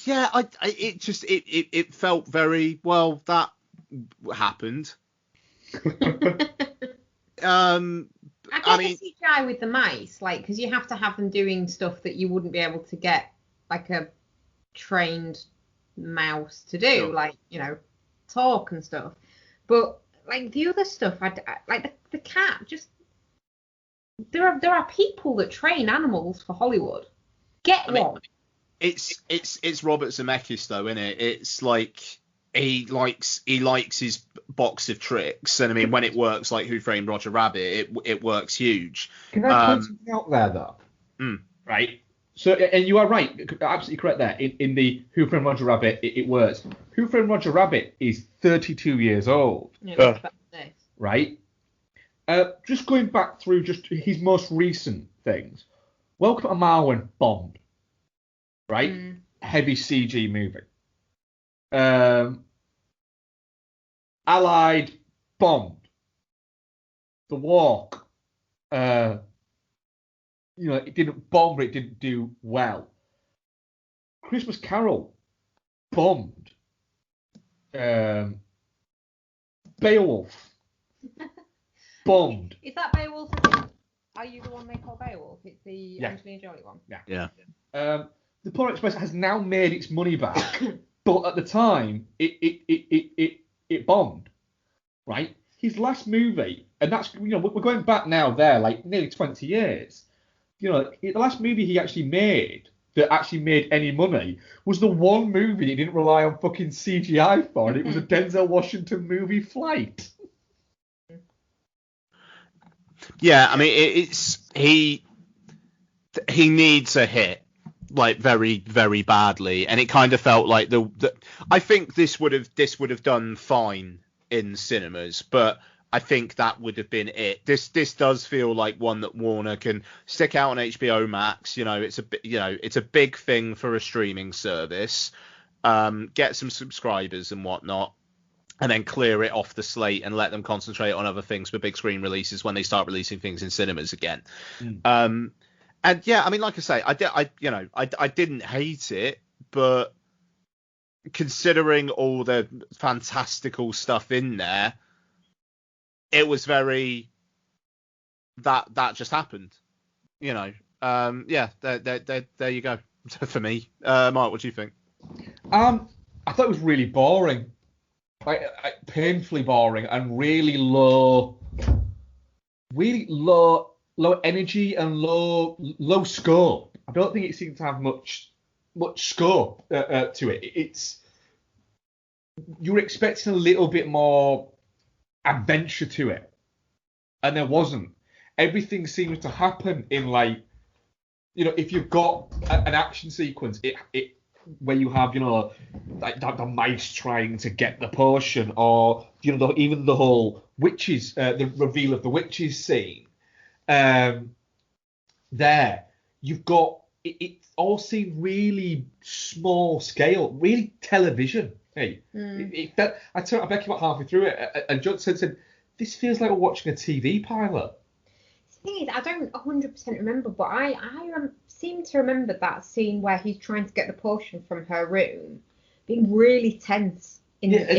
yeah, it felt very well. That happened.
I guess the CGI with the mice, like, because you have to have them doing stuff that you wouldn't be able to get like a trained mouse to do,
Sure.
like, talk and stuff. But like the other stuff, like the cat, just there are people that train animals for Hollywood. Get one.
It's Robert Zemeckis though, isn't it? It's like he likes his box of tricks, and I mean, when it works, like Who Framed Roger Rabbit, it works huge.
Can I point something out there though? Right. So, and you are right, absolutely correct there. In the Who Framed Roger Rabbit, it works. Who Framed Roger Rabbit is 32 years old.
Yeah,
right. Just going back through just his most recent things. Welcome to Marwen bombed. Right. Heavy CG movie. Allied bombed. The Walk. It didn't bomb, but it didn't do well. Christmas Carol bombed. Beowulf bombed.
Is that Beowulf? Are you the one they call Beowulf? It's the Angelina Jolie one.
Yeah. The Polar Express has now made its money back, but at the time it bombed. Right. His last movie, and that's we're going back now there like nearly 20 years. The last movie he actually made that actually made any money was the one movie he didn't rely on fucking CGI for, and it was a Denzel Washington movie, Flight.
Yeah, I mean, he needs a hit, like very, very badly, and it kind of felt like I think this would have done fine in cinemas, but I think that would have been it. This does feel like one that Warner can stick out on HBO Max. It's a big thing for a streaming service. Get some subscribers and whatnot, and then clear it off the slate and let them concentrate on other things for big screen releases when they start releasing things in cinemas again. And yeah, I mean, like I say, I didn't hate it, but considering all the fantastical stuff in there, it was very that just happened, yeah. There you go for me. Mark, what do you think?
I thought it was really boring, like painfully boring, and really low energy and low scope. I don't think it seemed to have much scope to it. It's you were expecting a little bit more adventure to it, and there wasn't. Everything seems to happen in if you've got an action sequence, it where you have like the mice trying to get the potion, or even the whole witches, the reveal of the witches scene. There you've got it all seemed really small scale, really television. Hey, it felt. I turned Becky about halfway through it, and John said, "This feels like we're watching a TV pilot."
The thing is, I don't 100% remember, but I seem to remember that scene where he's trying to get the potion from her room being really tense in the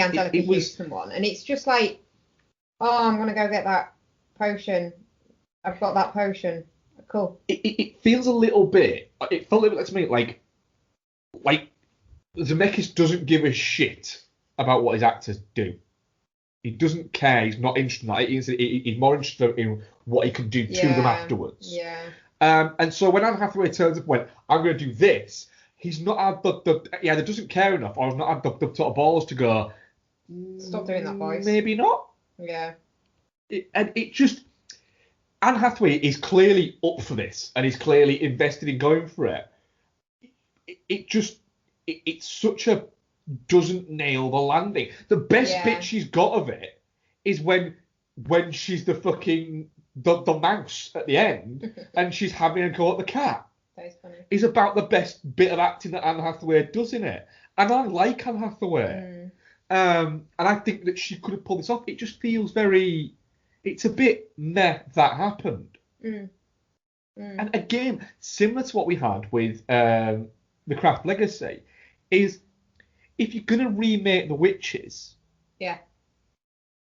Angelica Houston one, and it's just like, oh, I'm gonna go get that potion. I've got that potion. Cool.
It feels a little bit. It felt a little bit to me like Zemeckis doesn't give a shit about what his actors do. He doesn't care. He's not interested in that. He's more interested in what he can do to them afterwards.
Yeah.
And so when Anne Hathaway turns up and went, I'm going to do this, he's not had he either doesn't care enough or has not had the sort of balls to go,
Stop doing that voice.
maybe not.
Yeah.
Anne Hathaway is clearly up for this and is clearly invested in going for it. It's such a doesn't nail the landing. The best bit she's got of it is when she's the fucking the mouse at the end and she's having a go at the cat.
That is funny.
Is about the best bit of acting that Anne Hathaway does in it. And I like Anne Hathaway. And I think that she could have pulled this off. It just feels it's a bit meh that happened. And again, similar to what we had with The Craft Legacy, is if you're going to remake The Witches, then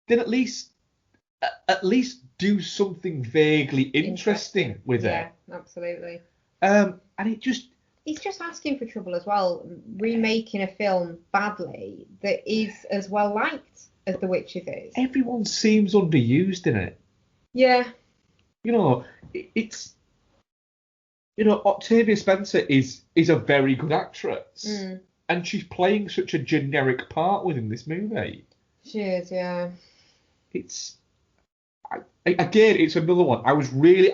at least do something vaguely interesting with it.
Yeah, absolutely.
And
he's just asking for trouble as well, remaking a film badly that is as well liked as The Witches is.
Everyone seems underused in it.
Yeah.
Octavia Spencer is a very good actress, and she's playing such a generic part within this movie.
She is, yeah.
It's another one.
I wanted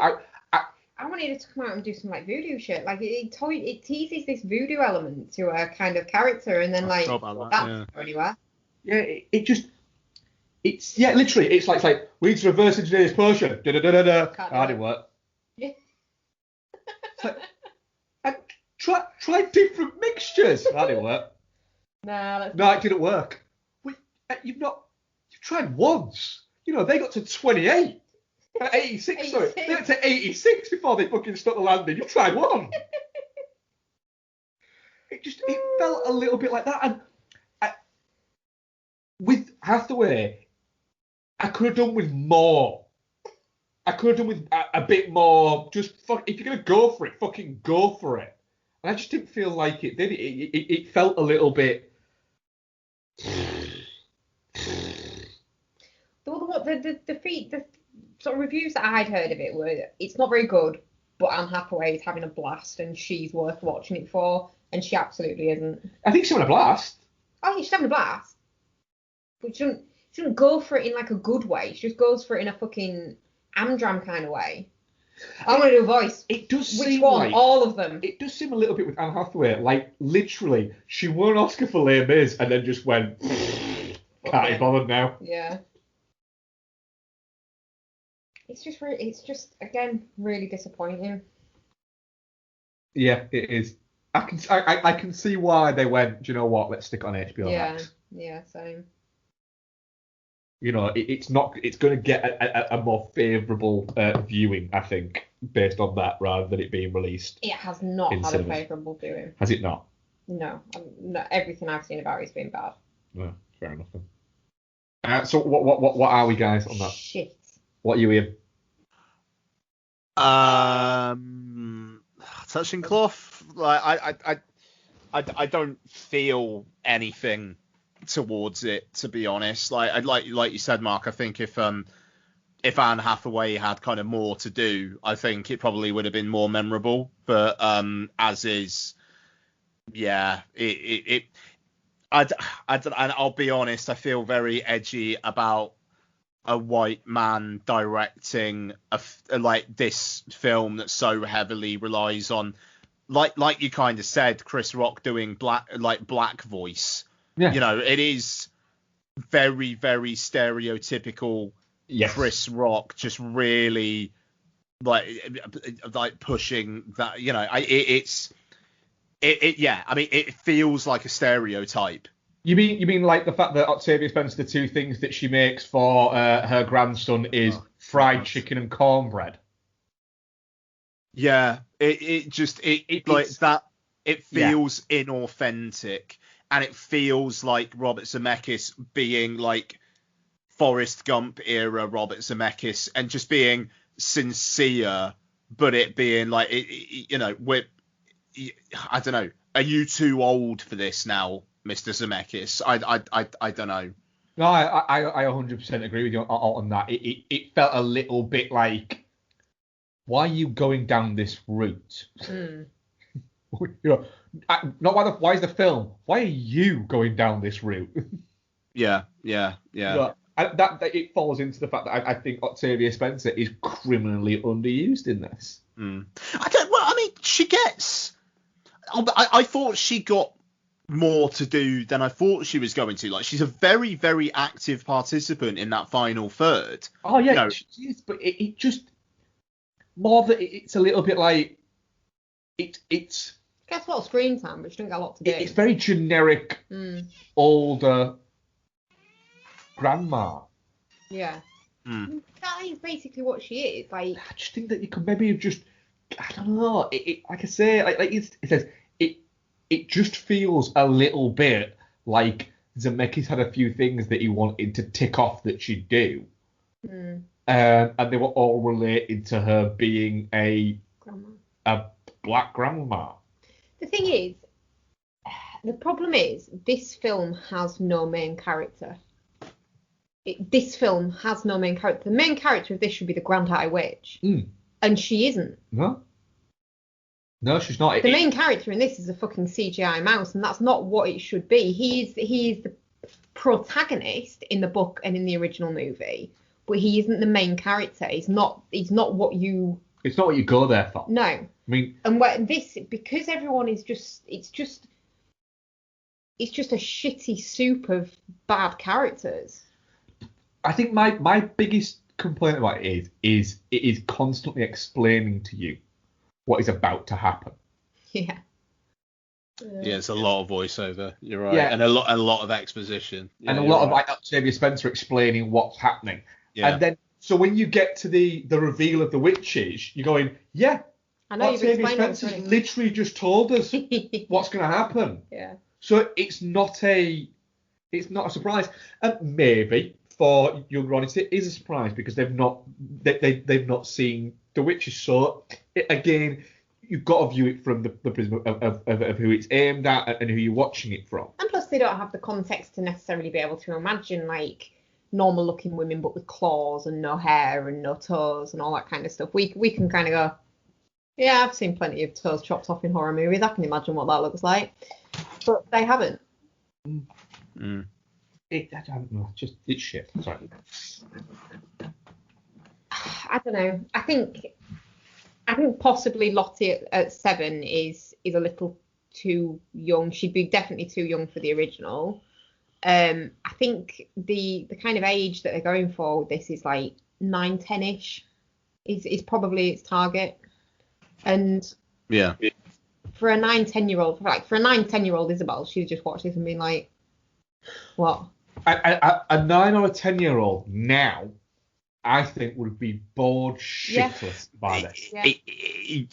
her to come out and do some like voodoo shit. Like it teases this voodoo element to her kind of character, and then that doesn't go anywhere.
Yeah, it's literally it's like we need to reverse engineer this potion. That didn't work.
Yeah.
Try different mixtures. That didn't work.
No,
it didn't work. You've tried once. They got to 28. 86, sorry. They got to 86 before they fucking stuck the landing. You've tried one. It felt a little bit like that. And with Hathaway, I could have done with more. I could have done with a bit more. Just if you're gonna go for it, fucking go for it. And I just didn't feel like it did. It felt a little bit.
The sort of reviews that I'd heard of it were it's not very good, but Anne Hathaway is having a blast and she's worth watching it for, and she absolutely isn't.
I think she's having a blast.
I think she's having a blast, but she doesn't go for it in like a good way. She just goes for it in a fucking Amdram kind of way. I'm going to do a voice.
It does
Which
seem
one?
like...
All of them.
It does seem a little bit with Anne Hathaway, like literally, she won an Oscar for Les Mis and then just went, can't be bothered now.
Yeah. It's just again really disappointing.
Yeah, it is. I can see why they went, do you know what, let's stick it on HBO Max.
Yeah, same.
It's going to get a more favourable viewing, I think, based on that, rather than it being released.
It has not had
cinemas.
a favourable viewing.
Has it not?
No, everything I've seen about it's been bad.
No, fair enough then. So what are we, guys, on that?
Shit.
What are you in?
Touching cloth. Like I don't feel anything towards it, to be honest. Like you said, Mark. I think if Anne Hathaway had kind of more to do, I think it probably would have been more memorable. But as is, yeah, and I'll be honest, I feel very edgy about a white man directing like this film that so heavily relies on, like you kind of said, Chris Rock doing black voice. Yeah. It is very, very stereotypical. Yes. Chris Rock just really like pushing that. It feels like a stereotype.
You mean like the fact that Octavia Spencer, the two things that she makes for her grandson is fried chicken and cornbread?
Yeah, it feels inauthentic, and it feels like Robert Zemeckis being like Forrest Gump era Robert Zemeckis, and just being sincere, but it being like I don't know. Are you too old for this now, Mr. Zemeckis? I don't know.
No, I 100% agree with you on that. It felt a little bit like, why are you going down this route? Not why is the film? Why are you going down this route?
Yeah.
That it falls into the fact that I think Octavia Spencer is criminally underused in this.
She gets. I thought she got more to do than I thought she was going to. Like, she's a very, very active participant in that final third.
Oh yeah, she is, but it just more that it's a little bit like it's.
Gets a lot of screen time, but she don't get a lot to do.
It's very generic, older grandma.
Yeah. That is basically what she is. Like,
I just think that you could maybe just, I don't know. Like I say, it says it just feels a little bit like Zemeckis had a few things that he wanted to tick off that she'd do, and they were all related to her being a black grandma.
The thing is, the problem is, this film has no main character. This film has no main character. The main character of this should be the Grand High Witch, and she isn't.
No, she's not.
The main character in this is a fucking CGI mouse, and that's not what it should be. He is the protagonist in the book and in the original movie, but he isn't the main character. He's not what you.
It's not what you go there for.
No.
I mean,
and because everyone is it's just a shitty soup of bad characters.
I think my biggest complaint about it is it is constantly explaining to you what is about to happen.
Yeah.
Yeah, it's a lot of voiceover. You're right,
yeah.
And a lot of exposition,
and a lot of like Octavia Spencer explaining what's happening. Yeah. And then so when you get to the reveal of the witches, you're going, yeah,
I know
Octavia Spencer's literally just told us what's going to happen.
Yeah.
So it's not a surprise, and maybe for younger audience it is a surprise because they've not seen the witches. So again, you've got to view it from the prism of who it's aimed at and who you're watching it from.
And plus, they don't have the context to necessarily be able to imagine like normal looking women but with claws and no hair and no toes and all that kind of stuff. We can kind of go, yeah, I've seen plenty of toes chopped off in horror movies. I can imagine what that looks like, but they haven't.
I don't know. It's shit. Sorry.
I don't know. I think possibly Lottie at 7 is a little too young. She'd be definitely too young for the original. I think the kind of age that they're going for with this is like 9, 10-ish is probably its target. And
yeah,
for a 9, 10-year-old, for a 9, 10-year-old Isabel, she'd just watch this and be like, what?
A 9 or a 10-year-old now, I think, would be bored shitless by this.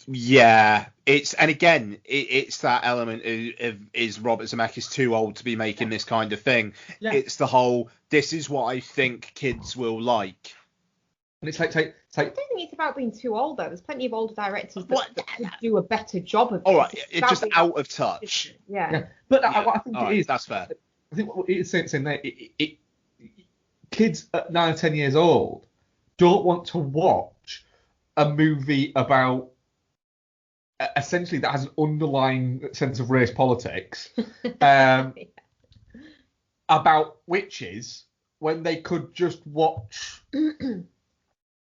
Yeah. It's that element of is Robert Zemeckis too old to be making this kind of thing? Yeah. It's the whole, this is what I think kids will like.
And it's like
I don't think it's about being too old though. There's plenty of older directors that could do a better job of it.
All right, it's just out of touch.
Yeah.
But what I think it is,
that's fair.
I think what it's saying there, kids at 9 or 10 years old don't want to watch a movie about essentially that has an underlying sense of race politics about witches when they could just watch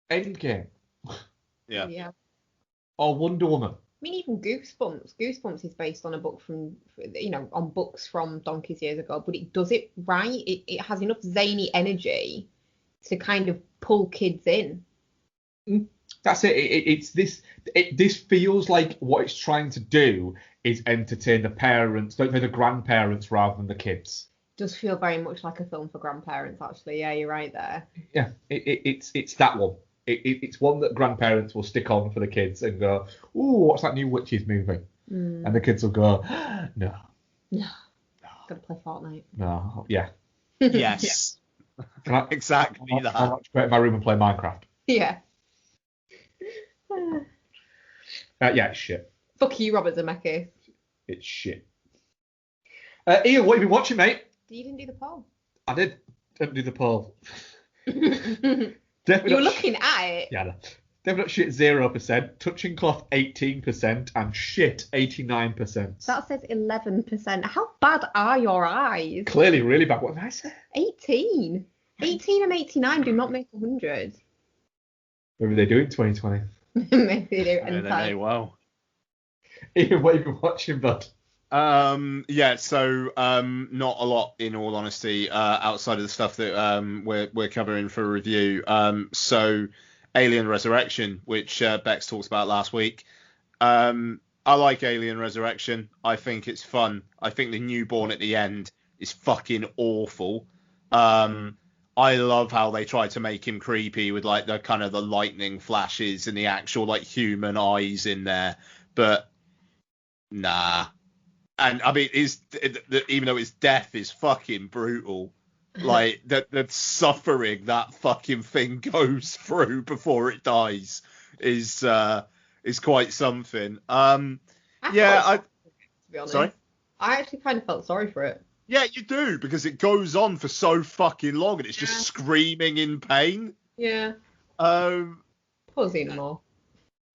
Endgame.
Yeah.
Or Wonder Woman.
I mean, even Goosebumps. Goosebumps is based on a book on books from donkeys years ago, but it does it right. It has enough zany energy to kind of pull kids in.
That's it. It's this. This feels like what it's trying to do is entertain the parents, the grandparents, rather than the kids.
It does feel very much like a film for grandparents, actually. Yeah, you're right there.
Yeah, it's that one. It's one that grandparents will stick on for the kids and go, ooh, what's that new witches movie? And the kids will go, no.
Gotta play Fortnite.
No, yeah.
Yes. Exactly that.
I'll watch in my room and play Minecraft.
Yeah.
Yeah, it's shit.
Fuck you, Robert Zemeckis.
It's shit. Ian, what have you been watching, mate?
You didn't do the poll.
I did. Don't do the poll.
You
Definitely
were
not
looking at it.
Yeah, no. Definitely not shit 0%, touching cloth 18%, and shit 89%.
That says 11%. How bad are your eyes?
Clearly really bad. What did I say?
18. 18 and 89 do not make 100.
Maybe they do in 2020.
Maybe they do.
I don't know. Wow.
Even what you've been watching, bud.
So not a lot in all honesty, outside of the stuff that we're covering for review. So Alien Resurrection, which Bex talked about last week. I like Alien Resurrection. I think it's fun. I think the newborn at the end is fucking awful. I love how they try to make him creepy with like the kind of the lightning flashes and the actual like human eyes in there, but nah. And I mean, even though his death is fucking brutal, like the suffering that fucking thing goes through before it dies is quite something. To be honest. Sorry?
I actually kind of felt sorry for it.
Yeah, you do, because it goes on for so fucking long and it's just screaming in pain.
Yeah.
Poor
Xenomorph.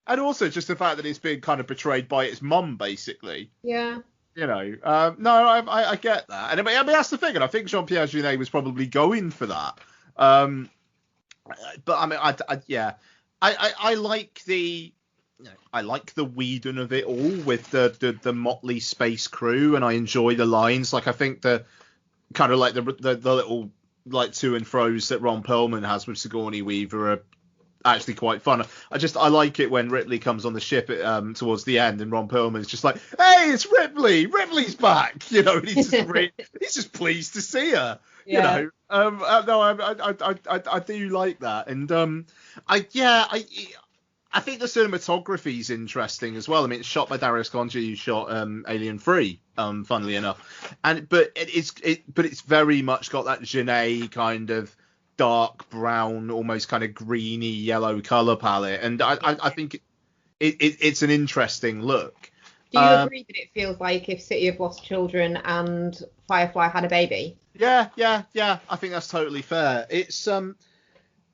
And also just the fact that it's being kind of betrayed by its mum, basically.
Yeah.
You know, no, I get that. And I mean, that's the thing, and I think Jean-Pierre Jeunet was probably going for that. But I mean, I like the... I like the Whedon of it all with the motley space crew, and I enjoy the lines. Like, I think the kind of like the little like to and fro's that Ron Perlman has with Sigourney Weaver are actually quite fun. I like it when Ripley comes on the ship towards the end, and Ron Perlman's just like, "Hey, it's Ripley! Ripley's back!" You know, and he's just pleased to see her. Yeah. You know, I do like that, and I think the cinematography is interesting as well. I mean, it's shot by Darius Khondji, who shot Alien 3, funnily enough. But it's very much got that Genet kind of dark brown, almost kind of greeny yellow color palette, and I think it's an interesting look.
Do you agree that it feels like if City of Lost Children and Firefly had a baby?
Yeah. I think that's totally fair. It's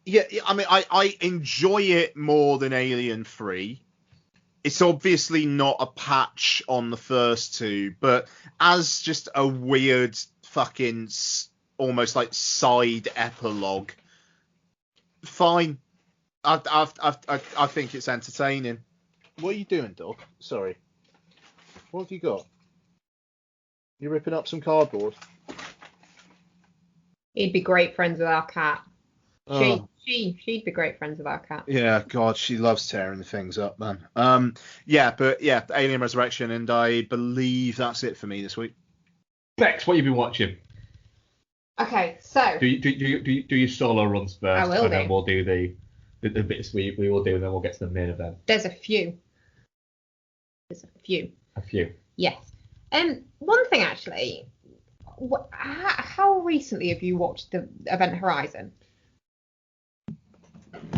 Yeah, I mean, I enjoy it more than Alien 3. It's obviously not a patch on the first two, but as just a weird fucking almost like side epilogue, fine. I think it's entertaining. What are you doing, dog? Sorry. What have you got? You're ripping up some cardboard.
He'd be great friends with our cat.
Oh.
She'd be great friends with our cat.
Yeah, God, she loves tearing things up, man. Alien Resurrection, and I believe that's it for me this week.
Bex, what have you been watching?
Okay, so
do your solo runs first,
I will
and then we'll do the bits we will do, and then we'll get to the main event.
There's a few.
A few.
Yes. One thing actually. How recently have you watched the Event Horizon?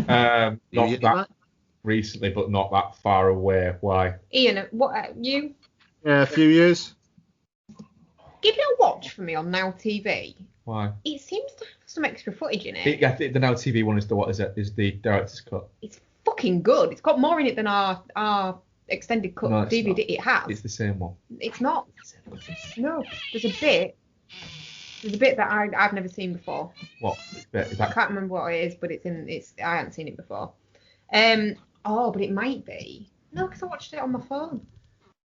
Not that recently, but not that far away. Why?
Ian, what you?
Yeah, a few years.
Give it a watch for me on Now TV.
Why?
It seems to have some extra footage in it.
I think the Now TV one is the director's cut.
It's fucking good. It's got more in it than our extended cut DVD. It has.
It's the same one.
It's not. No, there's a bit that I've never seen before.
What bit is that?
I can't remember what it is, but I haven't seen it before. But it might be. No, because I watched it on my phone.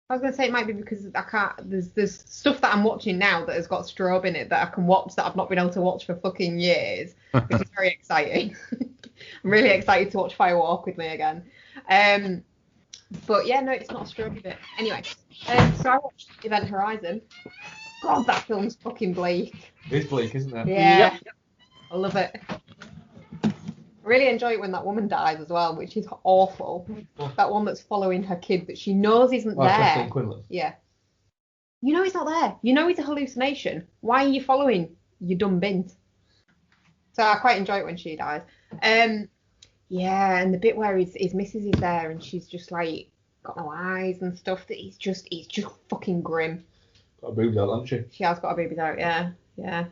I was gonna say it might be because I can't. There's stuff that I'm watching now that has got strobe in it that I can watch that I've not been able to watch for fucking years, which is very exciting. I'm really excited to watch Firewalk with me again. But yeah, no, it's not a strobe bit. Anyway, so I watched Event Horizon. God, that film's fucking bleak.
It's bleak, isn't it?
Yeah. I love it. I really enjoy it when that woman dies as well, which is awful. That one that's following her kid that she knows isn't there. Yeah. You know he's not there. You know it's a hallucination. Why are you following, you dumb bint? So I quite enjoy it when she dies. Yeah, and the bit where his missus is there and she's just like got no eyes and stuff. That he's just fucking grim.
Got a boobs out, hasn't she?
She has got her boobies out, yeah.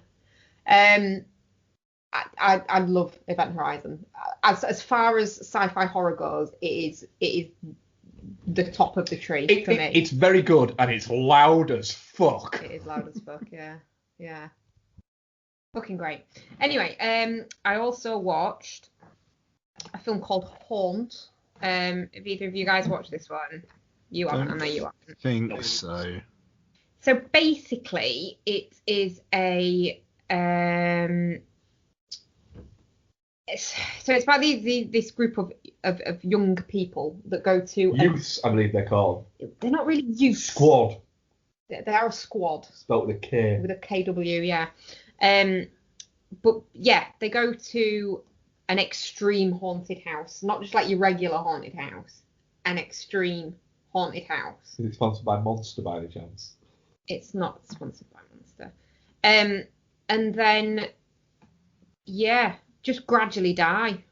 I love Event Horizon. As far as sci-fi horror goes, it is the top of the tree for me.
It's very good, and it's loud as fuck.
It is loud as fuck, yeah. Fucking great. Anyway, I also watched a film called Haunt. Have either of you guys watched this one? You haven't, I know you haven't.
I think so.
So basically, it is a so it's about this group of young people that go to
Youths, I believe they're called.
They're not really youths.
Squad.
They are a squad.
Spelt with a K.
With a KW, yeah. But yeah, they go to an extreme haunted house, not just like your regular haunted house, an extreme haunted house.
Is it sponsored by Monster by any chance?
It's not sponsored by Monster. And then, yeah, just gradually die.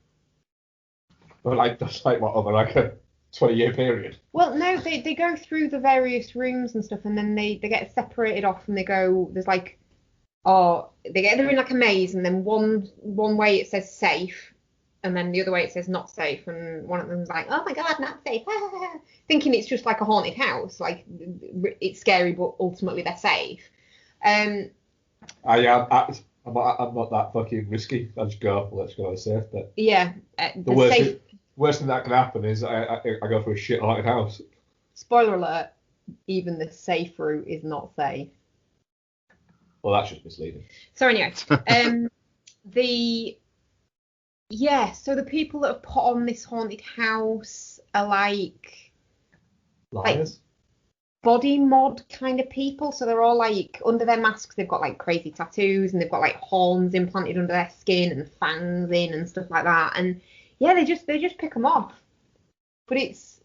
But like, that's like what, over like a 20-year period?
Well, no, they go through the various rooms and stuff, and then they get separated off, and they go, there's like, they're in like a maze, and then one way it says safe, and then the other way it says not safe, and one of them's like, oh my god, not safe, thinking it's just like a haunted house, like it's scary, but ultimately they're safe. I'm
not that fucking risky. Let's go safe. But
yeah,
the worst thing that can happen is I go for a shit haunted house.
Spoiler alert: even the safe route is not safe.
Well, that's just misleading.
So anyway, so the people that have put on this haunted house are like
liars.
Body mod kind of people, so they're all like under their masks they've got like crazy tattoos, and they've got like horns implanted under their skin and fangs in and stuff like that, and yeah, they just pick them off. But it's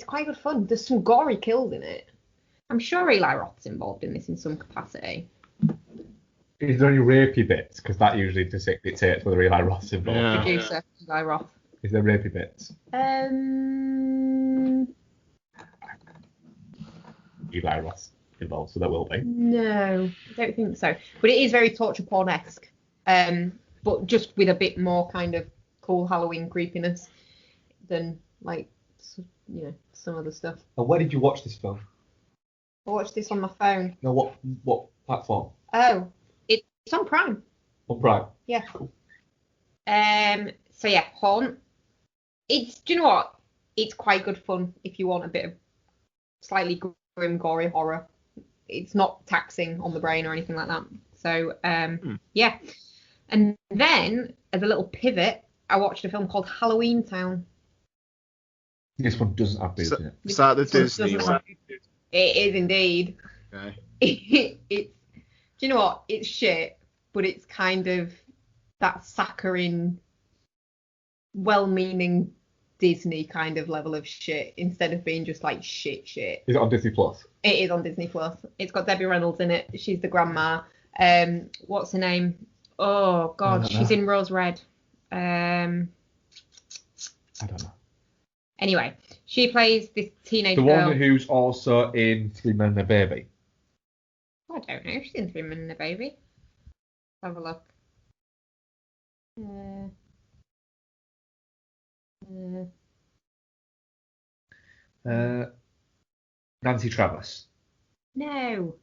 quite good fun. There's some gory kills in it. I'm sure Eli Roth's involved in this in some capacity.
Is there any rapey bits? Because that usually dictates whether Eli Roth's involved.
Yeah.
Producer Eli Roth.
Is there rapey bits? Eli Roth involved, so there will be.
No, I don't think so. But it is very torture porn-esque, but just with a bit more kind of cool Halloween creepiness than like some other stuff.
And where did you watch this film?
I watched this on my phone.
No, what platform?
Oh, it's on Prime.
On Prime.
Yeah.
Cool.
So yeah, Haunt. Do you know what? It's quite good fun if you want a bit of slightly grim, gory horror. It's not taxing on the brain or anything like that. So yeah. And then as a little pivot, I watched a film called Halloween Town.
This one doesn't have booze in it.
Is that the Disney one?
It is indeed.
Okay.
Do you know what? It's shit, but it's kind of that saccharine, well-meaning Disney kind of level of shit instead of being just like shit.
Is it on Disney Plus?
It is on Disney Plus. It's got Debbie Reynolds in it. She's the grandma. What's her name? Oh God, she's in Rose Red.
I don't know.
Anyway, she plays this teenage
The
girl.
one who's also in Three Men and a Baby.
I don't know. She's in Three Men and a Baby. Have a look.
Nancy Travis.
No.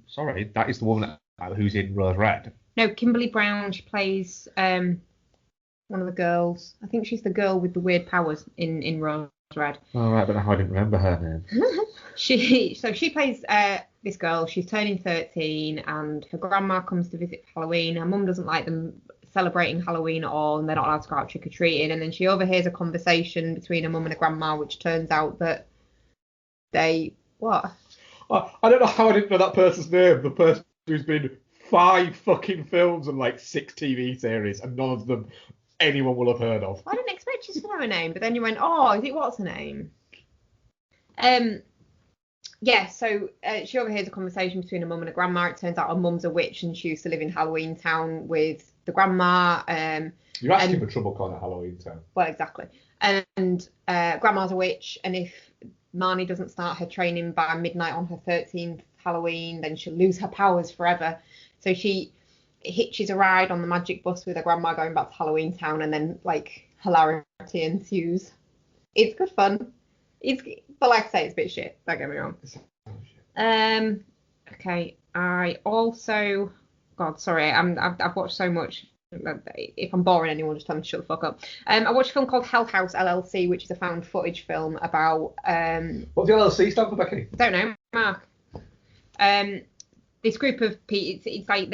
Sorry, that is the woman who's in Rose Red.
No, Kimberly Brown. She plays one of the girls. I think she's the girl with the weird powers in Rose Red.
Oh, right, but now I didn't remember her name.
She plays this girl. She's turning 13, and her grandma comes to visit for Halloween. Her mum doesn't like them celebrating Halloween at all, and they're not allowed to go out trick-or-treating. And then she overhears a conversation between her mum and her grandma, which turns out that what?
I don't know how I didn't know that person's name. The person who's been 5 fucking films and like 6 TV series, and none of them anyone will have heard of.
I didn't expect you to know her name, but then you went, oh, is it what's her name? Yeah, so she overhears a conversation between her mum and her grandma. It turns out her mum's a witch, and she used to live in Halloween Town with the grandma.
You're asking for trouble calling it Halloween Town.
Well, exactly. And grandma's a witch, and if Marnie doesn't start her training by midnight on her 13th Halloween, then she'll lose her powers forever. So it's hitches a ride on the magic bus with her grandma going back to Halloween Town, and then like hilarity ensues. It's good fun. But like I say, it's a bit shit. Don't get me wrong. Okay. I also, God, sorry, I've watched so much. If I'm boring anyone, just tell me to shut the fuck up. I watched a film called Hell House LLC, which is a found footage film about.
What's the LLC stand for, Becky?
I don't know, Mark. This group of people, it's like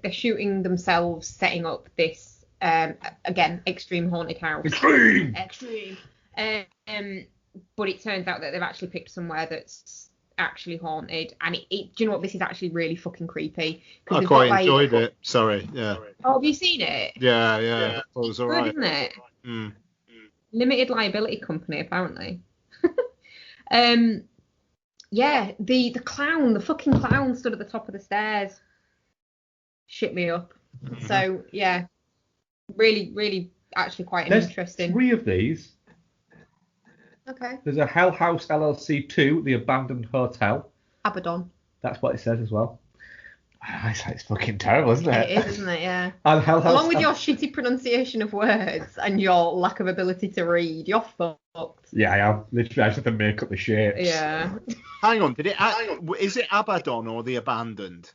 they're shooting themselves, setting up this again extreme haunted house. Extreme. But it turns out that they've actually picked somewhere that's actually haunted, and do you know what? This is actually really fucking creepy.
I quite enjoyed it. Sorry, yeah.
Oh, have you seen it?
Yeah. It was alright.
Good, isn't it?
Mm.
Limited liability company, apparently. Yeah, the clown, the fucking clown stood at the top of the stairs. Shit me up.
Mm-hmm.
So, yeah, really, really actually quite interesting.
3 of these.
Okay.
There's a Hell House LLC 2, The Abandoned Hotel.
Abaddon.
That's what it says as well. It's fucking terrible, isn't it?
It is, isn't it? Yeah.
And Hell House.
Along with your shitty pronunciation of words and your lack of ability to read, you're fucked.
Yeah, I am. Literally, I just have to make up the shapes.
Yeah.
Hang on, is it Abaddon or The Abandoned?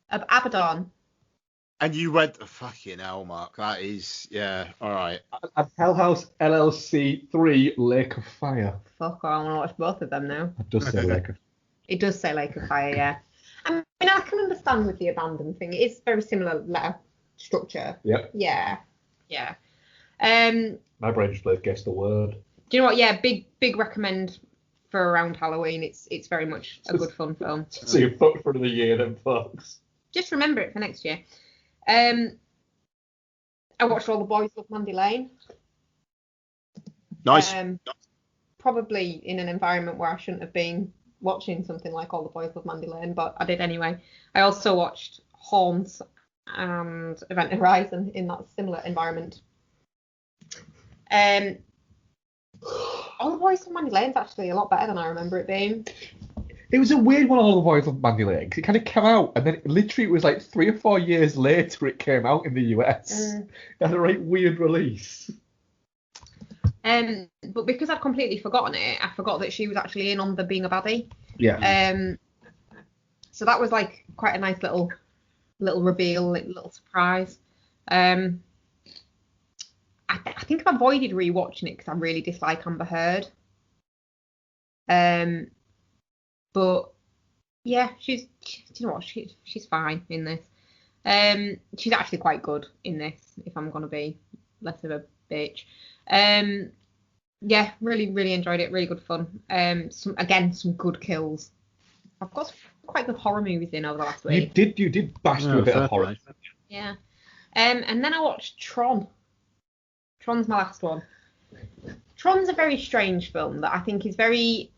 Abaddon.
And you went, fucking hell, Mark. That is, yeah, all right.
And Hell House LLC 3, Lake of Fire.
Fuck, I want to watch both of them now.
It does say Lake of Fire.
It does say Lake of Fire, yeah. I mean, I can understand with the abandoned thing. It is very similar letter structure.
Yep.
Yeah.
My brain just plays guess the word.
Do you know what? Yeah, big recommend for around Halloween. It's very much a good fun film.
So you're fucked for another year then, folks.
Just remember it for next year. I watched All the Boys Love Mandy Lane.
Nice.
Probably in an environment where I shouldn't have been watching something like All the Boys Love Mandy Lane, but I did anyway. I also watched Horns and Event Horizon in that similar environment. All the Boys Love Mandy Lane's actually a lot better than I remember it being.
It was a weird one, All the Boys Love Mandy Lane, because it kind of came out, and then literally it was like 3 or 4 years later it came out in the US. It had a right weird release.
But because I'd completely forgotten it, I forgot that she was actually in on the Being a Baddie.
Yeah.
So that was like quite a nice little reveal, little surprise. I think I've avoided rewatching it because I really dislike Amber Heard. But yeah, do you know what? She's fine in this. She's actually quite good in this, if I'm gonna be less of a bitch. Yeah, really enjoyed it. Really good fun. Some good kills. I've got some quite good horror movies in over the last week.
You did bash through a bit of horror.
Yeah. And then I watched Tron. Tron's my last one. Tron's a very strange film that I think is very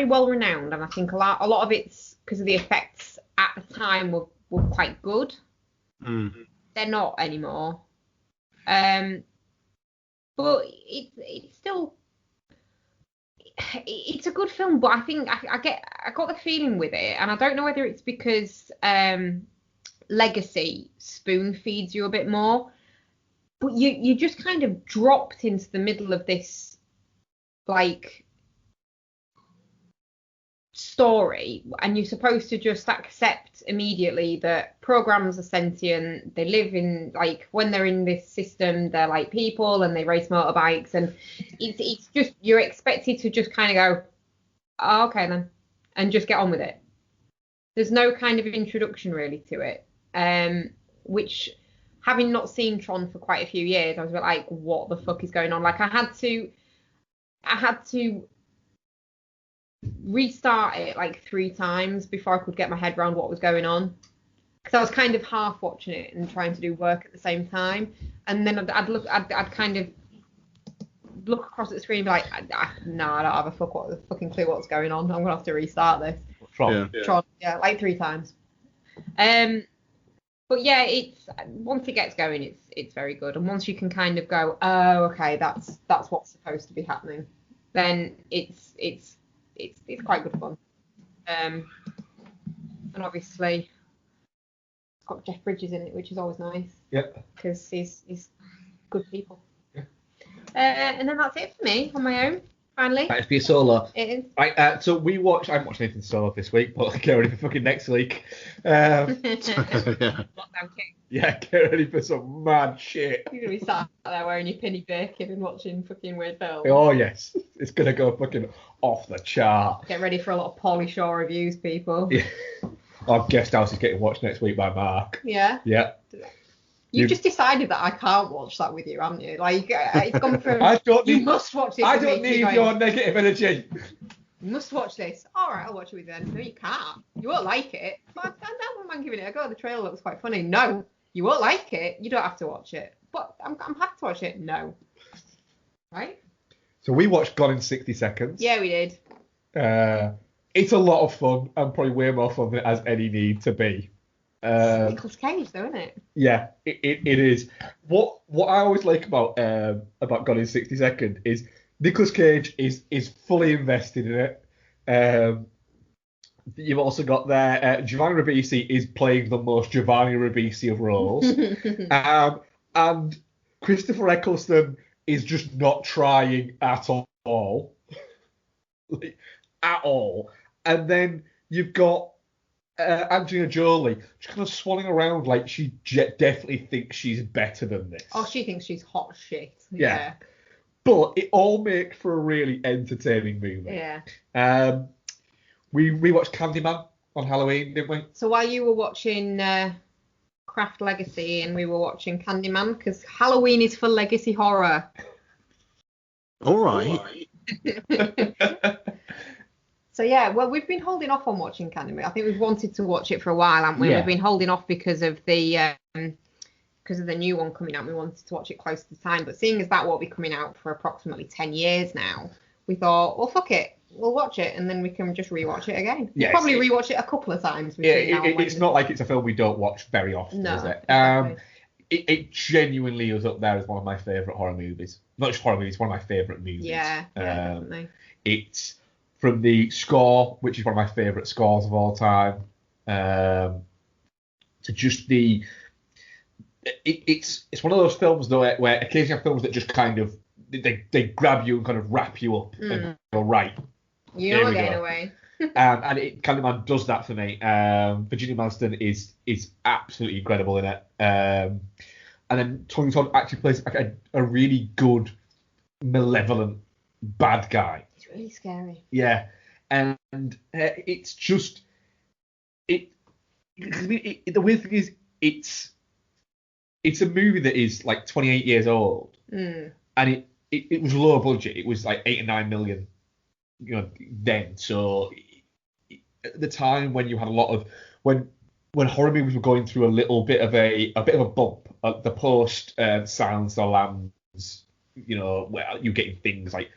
well renowned, and I think a lot of it's because of the effects at the time were quite good. They're not anymore. But it's still it's a good film, but I think I got the feeling with it, and I don't know whether it's because Legacy spoon feeds you a bit more, but you just kind of dropped into the middle of this like story, and you're supposed to just accept immediately that programs are sentient. They live in, like, when they're in this system, they're like people and they race motorbikes, and it's just, you're expected to just kind of go, oh, okay then, and just get on with it. There's no kind of introduction really to it, which, having not seen Tron for quite a few years, I was a bit like, what the fuck is going on? Like, I had to restart it like 3 times before I could get my head around what was going on, because I was kind of half watching it and trying to do work at the same time, and then I'd kind of look across at the screen and be like, no, I don't have a fucking clue what's going on. I'm gonna have to restart this. Tron, like 3 times. But yeah, it's, once it gets going, it's very good, and once you can kind of go, oh, okay, that's what's supposed to be happening, then it's quite good fun. And obviously got Jeff Bridges in it, which is always nice.
Yeah.
Because he's good people. Yeah. And then that's it for me on my own. Finally.
That's for your solo.
It is.
Right, so I haven't watched anything solo this week, but get ready for fucking next week.
Lockdown King.
Yeah, get ready for some mad shit.
You're going to be sat there wearing your Penny Birkin and watching fucking weird films.
Oh, yes. It's going to go fucking off the chart.
Get ready for a lot of Pauly Shaw reviews, people.
Yeah. Our guest house is getting watched next week by Mark.
Yeah?
Yeah.
You've just decided that I can't watch that with you, haven't you? Like, it's gone from, you must watch this.
I don't need your negative energy.
You must watch this. All right, I'll watch it with you then. No, you can't. You won't like it. But I don't mind giving it a go. The trailer looks quite funny. No, you won't like it. You don't have to watch it. But I'm happy to watch it. No. Right?
So we watched Gone in 60 Seconds.
Yeah, we did.
It's a lot of fun and probably way more fun than it has any need to be.
Nicolas Cage, though, isn't it?
Yeah, it is. What I always like about Gone in 60 Seconds is Nicolas Cage is fully invested in it. You've also got there Giovanni Ribisi is playing the most Giovanni Ribisi of roles, and Christopher Eccleston is just not trying at all, like, at all. And then you've got Angelina Jolie just kind of swanning around like she definitely thinks she's better than this.
Oh, she thinks she's hot shit.
Yeah. But it all makes for a really entertaining movie.
Yeah.
We watched Candyman on Halloween, didn't we?
So while you were watching Craft Legacy and we were watching Candyman, because Halloween is for legacy horror.
All right.
So yeah, well, we've been holding off on watching Candyman. I think we've wanted to watch it for a while, haven't we?
Yeah.
We've been holding off because of the new one coming out. We wanted to watch it close to the time, but seeing as that won't be coming out for approximately 10 years now, we thought, well, fuck it, we'll watch it and then we can just rewatch it again.
Yes,
We'll probably rewatch it a couple of times.
Yeah, it's not like it's a film we don't watch very often, is it?
Exactly.
It genuinely is up there as one of my favourite horror movies. Not just horror movies, one of my favourite movies.
Yeah, definitely.
It's from the score, which is one of my favourite scores of all time, to just the... It's one of those films, though, where occasionally have films that just kind of... They grab you and kind of wrap you up and go, right.
You're not getting away.
And Candyman does that for me. Virginia Madsen is absolutely incredible in it. And then Tony Todd actually plays like a really good, malevolent bad guy.
It's really scary.
Yeah, and it's just the weird thing is it's a movie that is like 28 years old, and it was low budget. It was like 8 or 9 million, then. So at the time when you had a lot of when horror movies were going through a little bit of a bump, the post Silence of the Lambs, where you're getting things like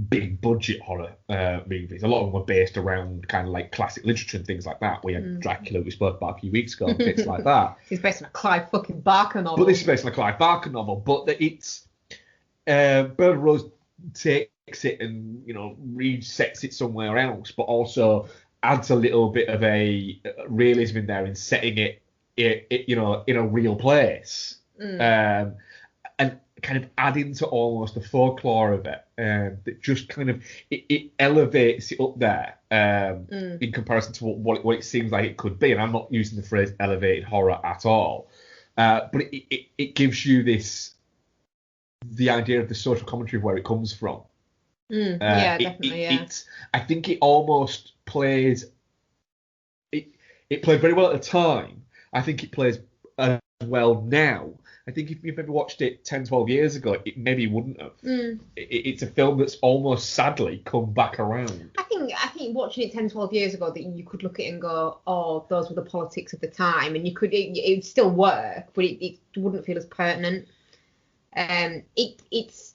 big budget horror movies. A lot of them were based around kind of like classic literature and things like that. We had Dracula, we spoke about a few weeks ago, and bits like that.
It's based on a Clive fucking Barker novel.
But this is based on a Clive Barker novel. But it's Bernard Rose takes it and resets it somewhere else, but also adds a little bit of a realism in there in setting it in a real place, and kind of adding to almost the folklore of it. That just kind of it elevates it up there in comparison to what it seems like it could be. And I'm not using the phrase elevated horror at all, but it gives you the idea of the social commentary of where it comes from.
Yeah, definitely. Yeah.
I think it almost plays. It played very well at the time. I think it plays as well now. I think if you've maybe watched it 10, 12 years ago, it maybe wouldn't have. It's a film that's almost sadly come back around.
I think watching it 10, 12 years ago, that you could look at it and go, oh, those were the politics of the time, and it would still work, but it wouldn't feel as pertinent. It's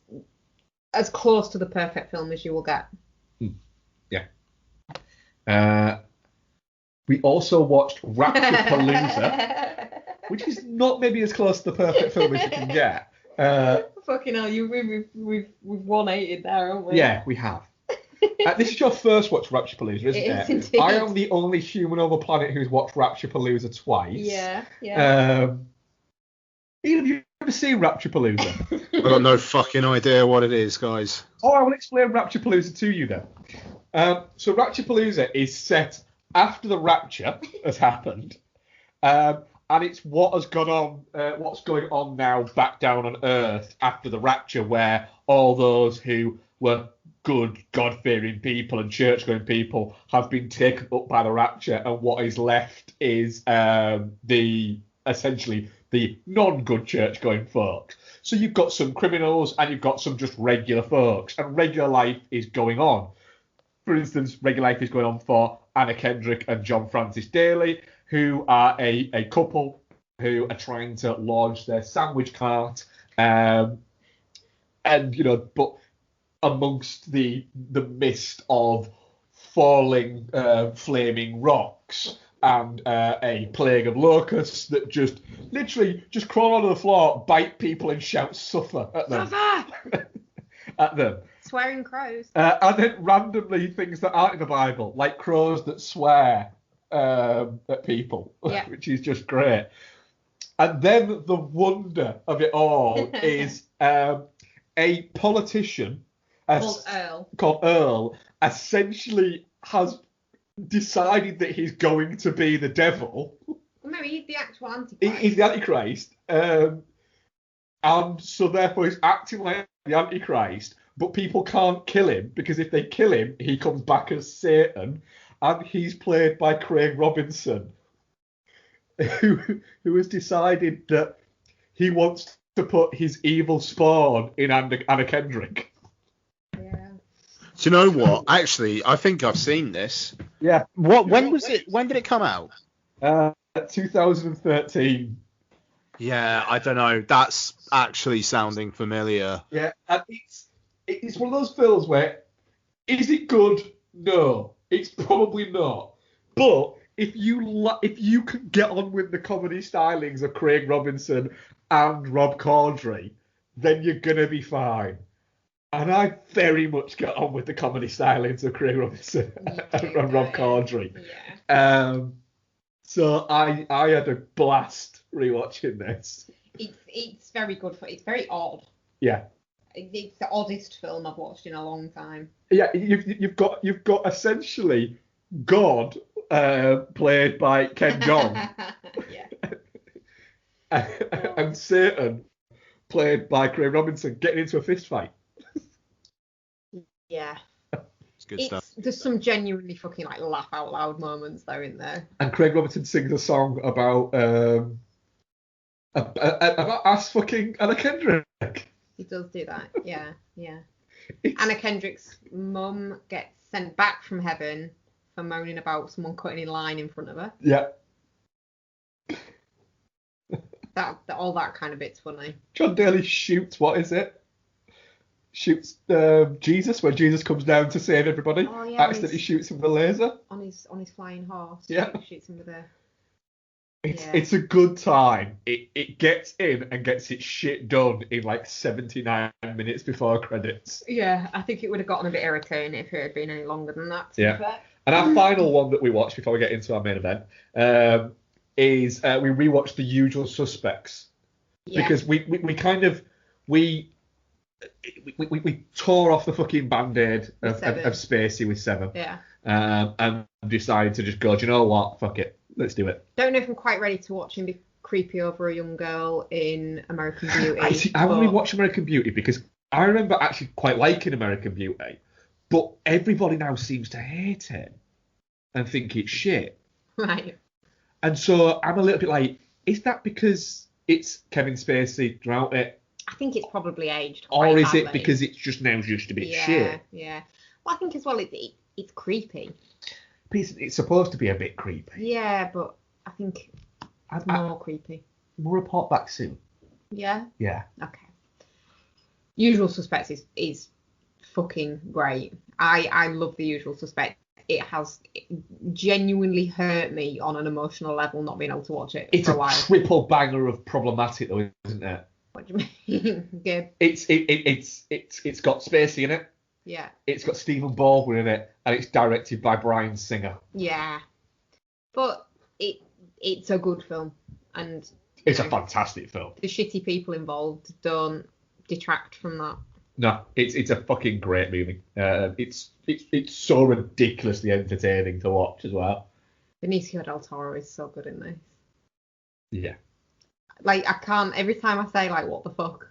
as close to the perfect film as you will get.
Yeah. We also watched Rapture-Palooza, which is not maybe as close to the perfect film as you can get.
Fucking hell, we've 180'd there, haven't we?
Yeah, we have. This is your first watch Rapturepalooza, isn't it?
It is indeed.
I am the only human on the planet who's watched Rapturepalooza twice.
Yeah.
Ian, have you ever seen Rapturepalooza?
I've got no fucking idea what it is, guys.
Oh, I will explain Rapturepalooza to you then. So Rapturepalooza is set after the Rapture has happened, and it's what has gone on, what's going on now back down on Earth after the Rapture, where all those who were good, God-fearing people and church-going people have been taken up by the Rapture, and what is left is essentially the non-good church-going folks. So you've got some criminals and you've got some just regular folks, and regular life is going on. For instance, regular life is going on for Anna Kendrick and John Francis Daly, who are a couple who are trying to launch their sandwich cart, but amongst the mist of falling flaming rocks and a plague of locusts that just literally just crawl onto the floor, bite people and shout "suffer" at them.
Suffer!
At them.
Swearing crows.
And then randomly things that aren't in the Bible, like crows that swear at people, which is just great. And then the wonder of it all is a politician called Earl essentially has decided that he's going to be the devil.
Well, no, he's the actual Antichrist.
He's the Antichrist. And so therefore he's acting like the Antichrist, but people can't kill him because if they kill him, he comes back as Satan, and he's played by Craig Robinson, who has decided that he wants to put his evil spawn in Anna Kendrick.
Yeah.
Do you know what? Actually, I think I've seen this.
Yeah.
When was it? When did it come out?
2013.
Yeah, I don't know. That's actually sounding familiar.
Yeah, and it's one of those films where, is it good? No, it's probably not. But if you can get on with the comedy stylings of Craig Robinson and Rob Corddry, then you're gonna be fine. And I very much get on with the comedy stylings of Craig Robinson and Rob Corddry.
Yeah.
So I had a blast rewatching this.
It's very good. It's very odd.
Yeah.
It's the oddest film I've watched in a long time.
Yeah, you've got essentially God played by Ken Jeong.
Yeah.
And Satan played by Craig Robinson getting into a fist fight.
Yeah.
It's good stuff.
There's some genuinely fucking like laugh out loud moments though in there.
And Craig Robinson sings a song about ass fucking Anna Kendrick.
He does do that. Yeah. Anna Kendrick's mum gets sent back from heaven for moaning about someone cutting in line in front of her.
Yeah.
All that kind of bit's funny.
John Daly shoots, what is it? Shoots Jesus when Jesus comes down to save everybody.
Oh, yeah,
accidentally shoots him with a laser.
On his flying horse.
Yeah.
Shoots him with a...
It's a good time. It gets in and gets its shit done in like 79 minutes before credits.
Yeah, I think it would have gotten a bit irritating if it had been any longer than that.
Yeah. And our final one that we watched before we get into our main event is we rewatched The Usual Suspects. Yeah. Because we tore off the fucking band-aid of Spacey with Seven.
Yeah.
And decided to just go, do you know what? Fuck it. Let's do it.
Don't know if I'm quite ready to watch him be creepy over a young girl in American Beauty.
I only watched American Beauty because I remember actually quite liking American Beauty, but everybody now seems to hate it and think it's shit.
Right.
And so I'm a little bit like, is that because it's Kevin Spacey throughout it?
I think it's probably aged
quite
Or is
badly.
It because it's just now just a bit shit? Yeah. Well, I think as well it's creepy.
It's supposed to be a bit creepy.
Yeah, but I think it's more creepy.
We'll report back soon.
Yeah?
Yeah.
Okay. Usual Suspects is fucking great. I love The Usual Suspects. It has genuinely hurt me on an emotional level not being able to watch it for a while.
It's a triple banger of problematic though, isn't it?
What do you mean? Good.
It's got Spacey in it.
Yeah.
It's got Stephen Baldwin in it, and it's directed by Bryan Singer.
Yeah. But it's a good film, and
It's a fantastic film.
the shitty people involved don't detract from that.
No, it's a fucking great movie. It's so ridiculously entertaining to watch as well.
Benicio del Toro is so good in this.
Yeah.
Like, I can't, every time I say, like, what the fuck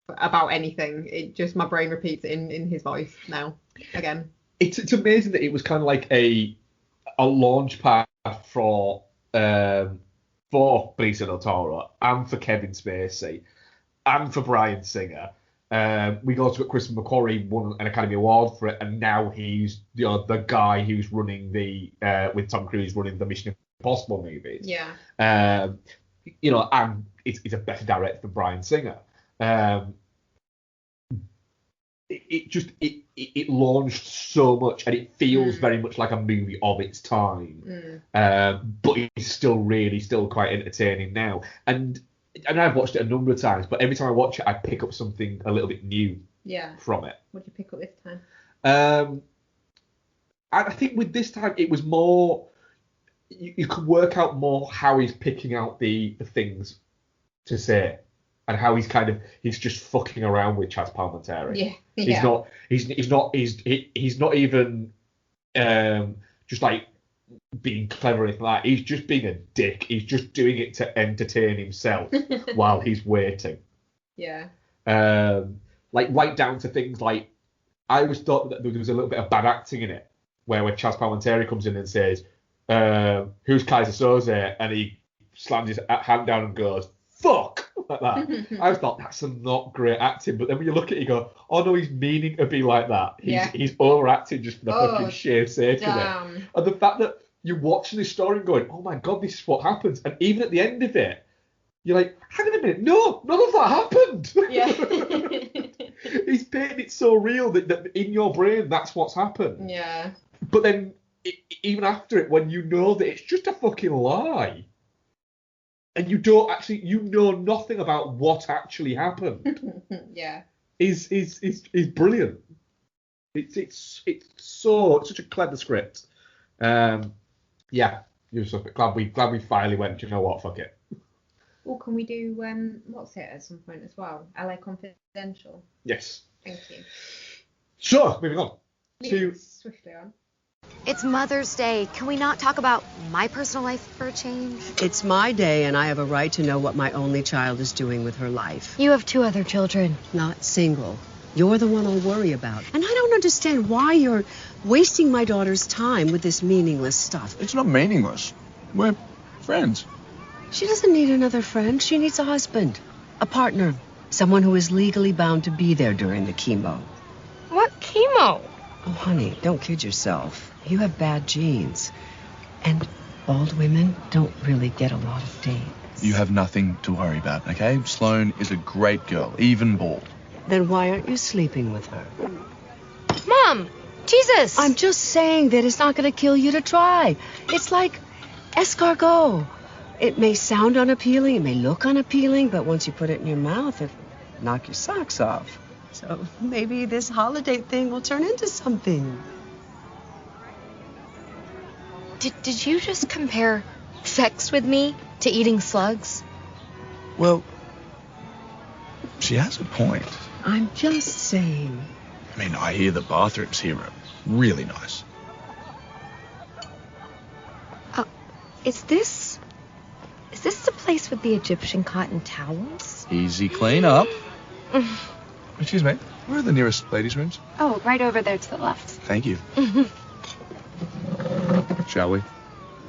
about anything, it just, my brain repeats it in his voice now, again.
It's amazing that it was kind of like a launch pad for Benicio del Toro and for Kevin Spacey and for Bryan Singer. We got to Chris McQuarrie won an Academy Award for it, and now he's the guy who's running with Tom Cruise running the Mission Impossible movies.
Yeah.
And it's a better director than Bryan Singer. It launched so much, and it feels very much like a movie of its time. But it's still quite entertaining now. And I've watched it a number of times, but every time I watch it, I pick up something a little bit new from it.
What did you pick up this time?
I think with this time, it was more, you could work out more how he's picking out the things to say, and how he's just fucking around with Chaz Palminteri.
Yeah.
He's not even just like being clever or anything like that. He's just being a dick. He's just doing it to entertain himself while he's waiting.
Yeah.
Like right down to things like, I always thought that there was a little bit of bad acting in it, where when Chaz Palminteri comes in and says, "Who's Kaiser Soze?" and he slams his hand down and goes, "Fuck!" like that. I thought that's some not great acting, but then when you look at it, you go, "Oh no, he's meaning to be like that. He's overacting just for the fucking sheer sake of it." And the fact that you're watching this story and going, "Oh my god, this is what happens," and even at the end of it, you're like, "Hang on a minute, no, none of that happened."
Yeah.
He's painting it so real that in your brain that's what's happened.
Yeah.
But then even after it, when you know that it's just a fucking lie, and you know nothing about what actually happened.
Yeah.
Is brilliant. It's such a clever script. Yeah. Glad we finally went, you know what, fuck it.
Well, can we do what's it at some point as well? LA Confidential.
Yes.
Thank you.
So, moving on.
Swiftly on.
It's Mother's Day. Can we not talk about my personal life for a change?
It's my day, and I have a right to know what my only child is doing with her life.
You have 2 other children.
Not single. You're the one I'll worry about. And I don't understand why you're wasting my daughter's time with this meaningless stuff.
It's not meaningless. We're friends.
She doesn't need another friend. She needs a husband, a partner, someone who is legally bound to be there during the chemo.
What chemo?
Oh, honey, don't kid yourself. You have bad genes. And bald women don't really get a lot of dates.
You have nothing to worry about, okay? Sloane is a great girl, even bald.
Then why aren't you sleeping with her?
Mom! Jesus!
I'm just saying that it's not going to kill you to try. It's like escargot. It may sound unappealing, it may look unappealing, but once you put it in your mouth, it'll knock your socks off. So maybe this Holidate thing will turn into something.
Did you just compare sex with me to eating slugs?
Well, she has a point.
I'm just saying.
I mean, I hear the bathrooms here are really nice.
Is this the place with the Egyptian cotton towels?
Easy clean up. Excuse me, where are the nearest ladies' rooms?
Oh, right over there to the left.
Thank you. Shall we?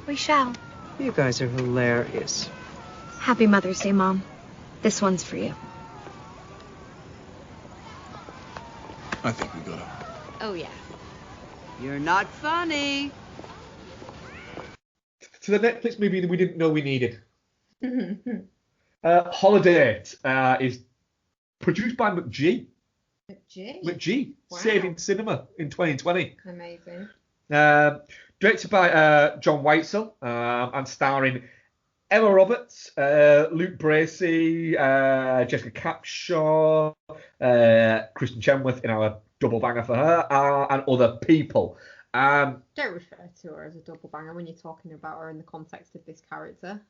We shall.
You guys are hilarious.
Happy Mother's Day, Mom. This one's for you.
I think we got it.
Oh, yeah.
You're not funny.
To the Netflix movie that we didn't know we needed. Holidate is produced by McG. McG,
Wow.
saving cinema in 2020.
Amazing.
Directed by John Weitzel and starring Emma Roberts, Luke Bracey, Jessica Capshaw, Kristen Chenoweth in our double banger for her, and other people.
Don't refer to her as a double banger when you're talking about her in the context of this character.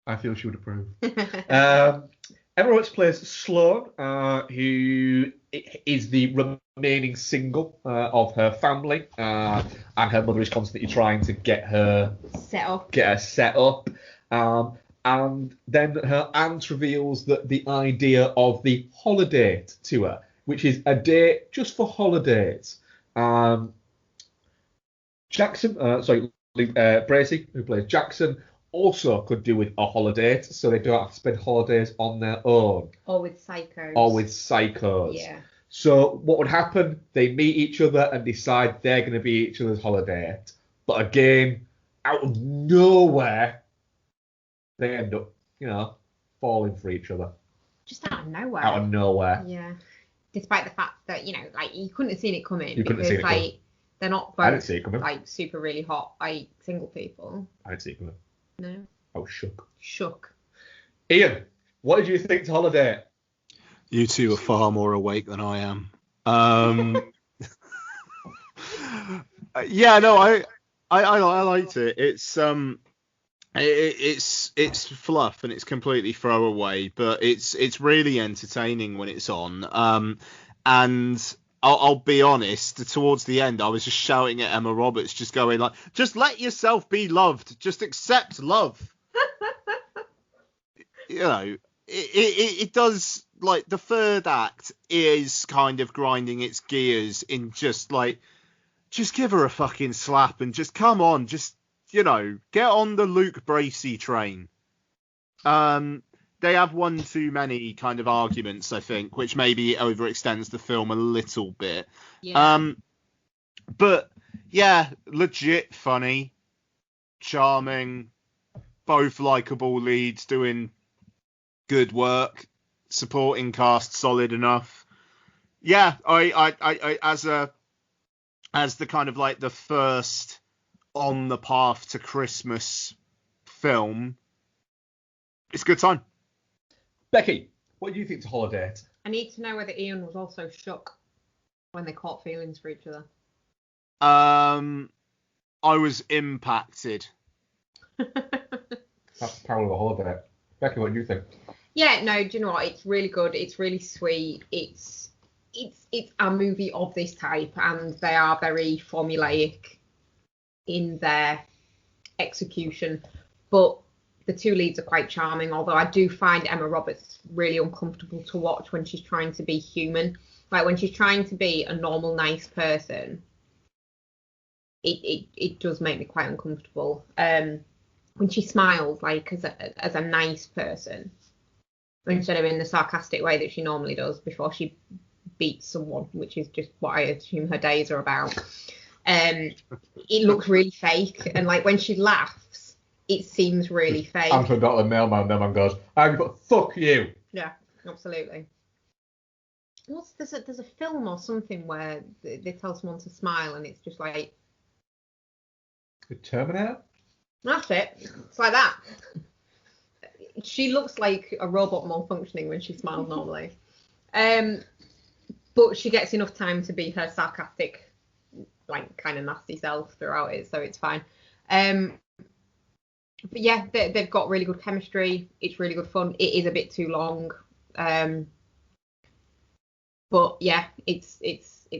I feel she would approve. Emma Roberts plays Sloane, who is the remaining single of her family, and her mother is constantly trying to get her set up. And then her aunt reveals that the idea of the Holidate to her, which is a day just for holidays. Bracey, who plays Jackson, also could do with a holiday, so they don't have to spend holidays on their own.
Or with psychos.
Yeah. So what would happen? They meet each other and decide they're going to be each other's holiday. But again, out of nowhere, they end up, falling for each other.
Just out of nowhere.
Out of nowhere.
Yeah. Despite the fact that, you couldn't have seen it coming.
You couldn't have seen it coming.
They're not
I didn't see it coming.
super really hot, single people.
I didn't see it coming.
No.
I was shook.
Shook.
Ian, what did you think to Holiday?
You two are far more awake than I am. Yeah, no, I liked it. It's fluff and it's completely throwaway, but it's really entertaining when it's on. And I'll be honest, towards the end, I was just shouting at Emma Roberts, just going like, just let yourself be loved. Just accept love. It does, like, the third act is kind of grinding its gears in just give her a fucking slap and just come on, just, get on the Luke Bracey train. They have one too many kind of arguments, I think, which maybe overextends the film a little bit. Yeah. But yeah, legit funny, charming, both likable leads doing good work, supporting cast solid enough. Yeah, I as the kind of like the first on the path to Christmas film, it's a good time.
Becky, what do you think to Holiday?
I need to know whether Ian was also shook when they caught feelings for each other.
I was impacted.
That's the power of a Holiday. Becky, what do you think?
Yeah, no, do you know what? It's really good. It's really sweet. It's a movie of this type, and they are very formulaic in their execution, but the two leads are quite charming, although I do find Emma Roberts really uncomfortable to watch when she's trying to be human. Like, when she's trying to be a normal, nice person, it does make me quite uncomfortable. When she smiles, like, as a nice person, instead of in the sarcastic way that she normally does before she beats someone, which is just what I assume her days are about. It looks really fake, and like when she laughs, it seems really fake.
Answer the mailman, then man goes, fuck you.
Yeah, absolutely. There's a film or something where they tell someone to smile and it's just like...
The Terminator?
That's it. It's like that. She looks like a robot malfunctioning when she smiles normally. But she gets enough time to be her sarcastic, like, kind of nasty self throughout it, so it's fine. But yeah, they've got really good chemistry. It's really good fun. It is a bit too long. But yeah, it's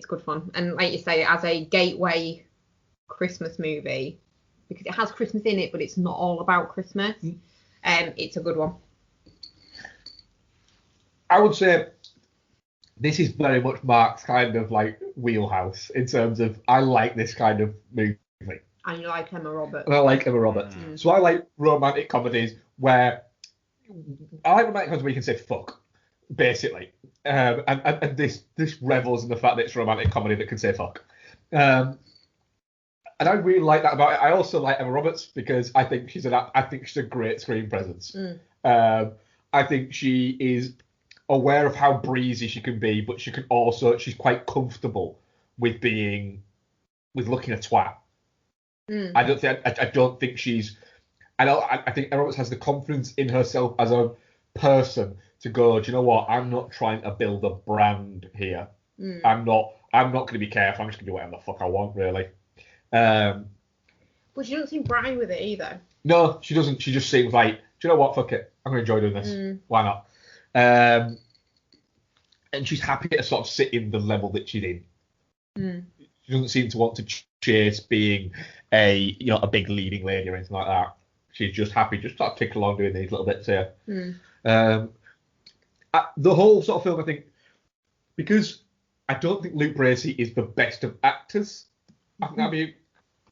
good fun. And like you say, as a gateway Christmas movie, because it has Christmas in it, but it's not all about Christmas, it's a good one.
I would say this is very much Mark's kind of like wheelhouse in terms of I like this kind of movie.
And you like Emma Roberts.
And I like Emma Roberts. So I like romantic comedies where you can say fuck, basically. And this revels in the fact that it's a romantic comedy that can say fuck. And I really like that about it. I also like Emma Roberts because I think she's a great screen presence. I think she is aware of how breezy she can be, but she's quite comfortable with looking a twat. I don't think she's I think Emma Roberts has the confidence in herself as a person to go, do you know what? I'm not trying to build a brand here. I'm not going to be careful. I'm just going to do whatever the fuck I want, really.
But she doesn't seem bright with it either.
No, she doesn't. She just seems like, do you know what? Fuck it. I'm going to enjoy doing this. Why not? And she's happy to sort of sit in the level that she's in. She doesn't seem to want to chase being a big leading lady or anything like that. She's just happy, just sort of tick along doing these little bits here. The whole sort of film, I think, because I don't think Luke Bracey is the best of actors. I think that'd be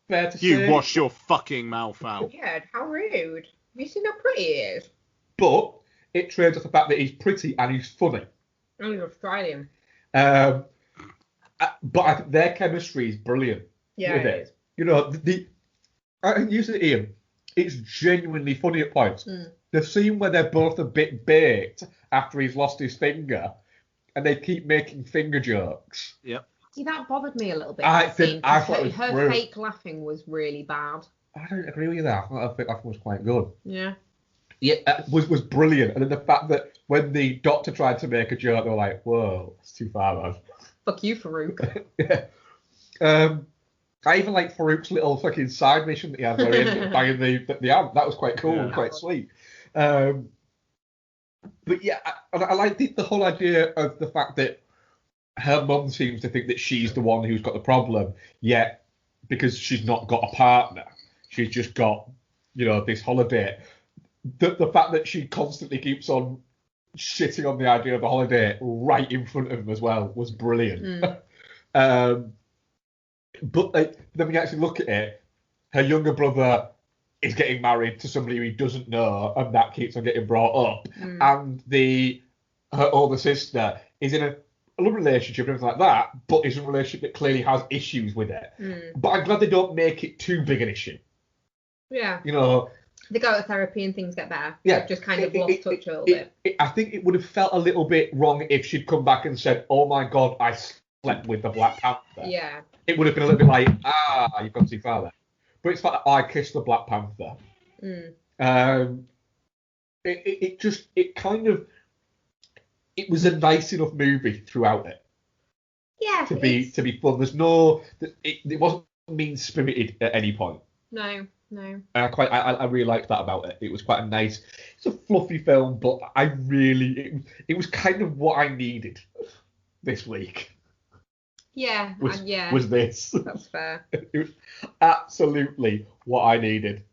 fair to say.
You wash your fucking mouth out.
Weird. How rude. Have you seen how pretty he is?
But it trades off the fact that he's pretty and he's funny.
Oh, he's Australian.
But I think their chemistry is brilliant.
Yeah,
with
it
it.
is.
You know, I think you said, Ian, it's genuinely funny at points. The scene where they're both a bit baked after he's lost his finger, and they keep making finger jokes.
Yep.
See, that bobothered me a little bit.
I thought it was
her
brilliant.
fake laughing was really bad.
I don't agree with you there. I thought her fake laughing was quite good.
Yeah.
Yeah, was brilliant. And then the fact that when the doctor tried to make a joke, they were like, whoa, that's too far, man.
Fuck you, Farouk.
Yeah. I even like Farouk's little fucking side mission that he had where he ended up banging the amp. That was quite cool and quite sweet. But yeah, I like the whole idea of the fact that her mum seems to think that she's the one who's got the problem, yet because she's not got a partner, she's just got, this holiday. The fact that she constantly keeps on shitting on the idea of the holiday right in front of him as well was brilliant. But then when you actually look at it, her younger brother is getting married to somebody who he doesn't know, and that keeps on getting brought up. And her older sister is in a love relationship and everything like that, but is in a relationship that clearly has issues with it. But I'm glad they don't make it too big an issue.
Yeah. They go to therapy and things get better.
Yeah.
They've just kind of lost touch a little bit.
I think it would have felt a little bit wrong if she'd come back and said, oh my God, I slept with the Black Panther.
Yeah.
It would have been a little bit like, you've gone too far there. But it's like, I kissed the Black Panther. It was a nice enough movie throughout it.
Yeah.
To be fun. It wasn't mean-spirited at any point.
No.
And I really liked that about it. It was quite it's a fluffy film, but it was kind of what I needed this week.
Yeah,
was this.
That's fair.
It was absolutely what I needed.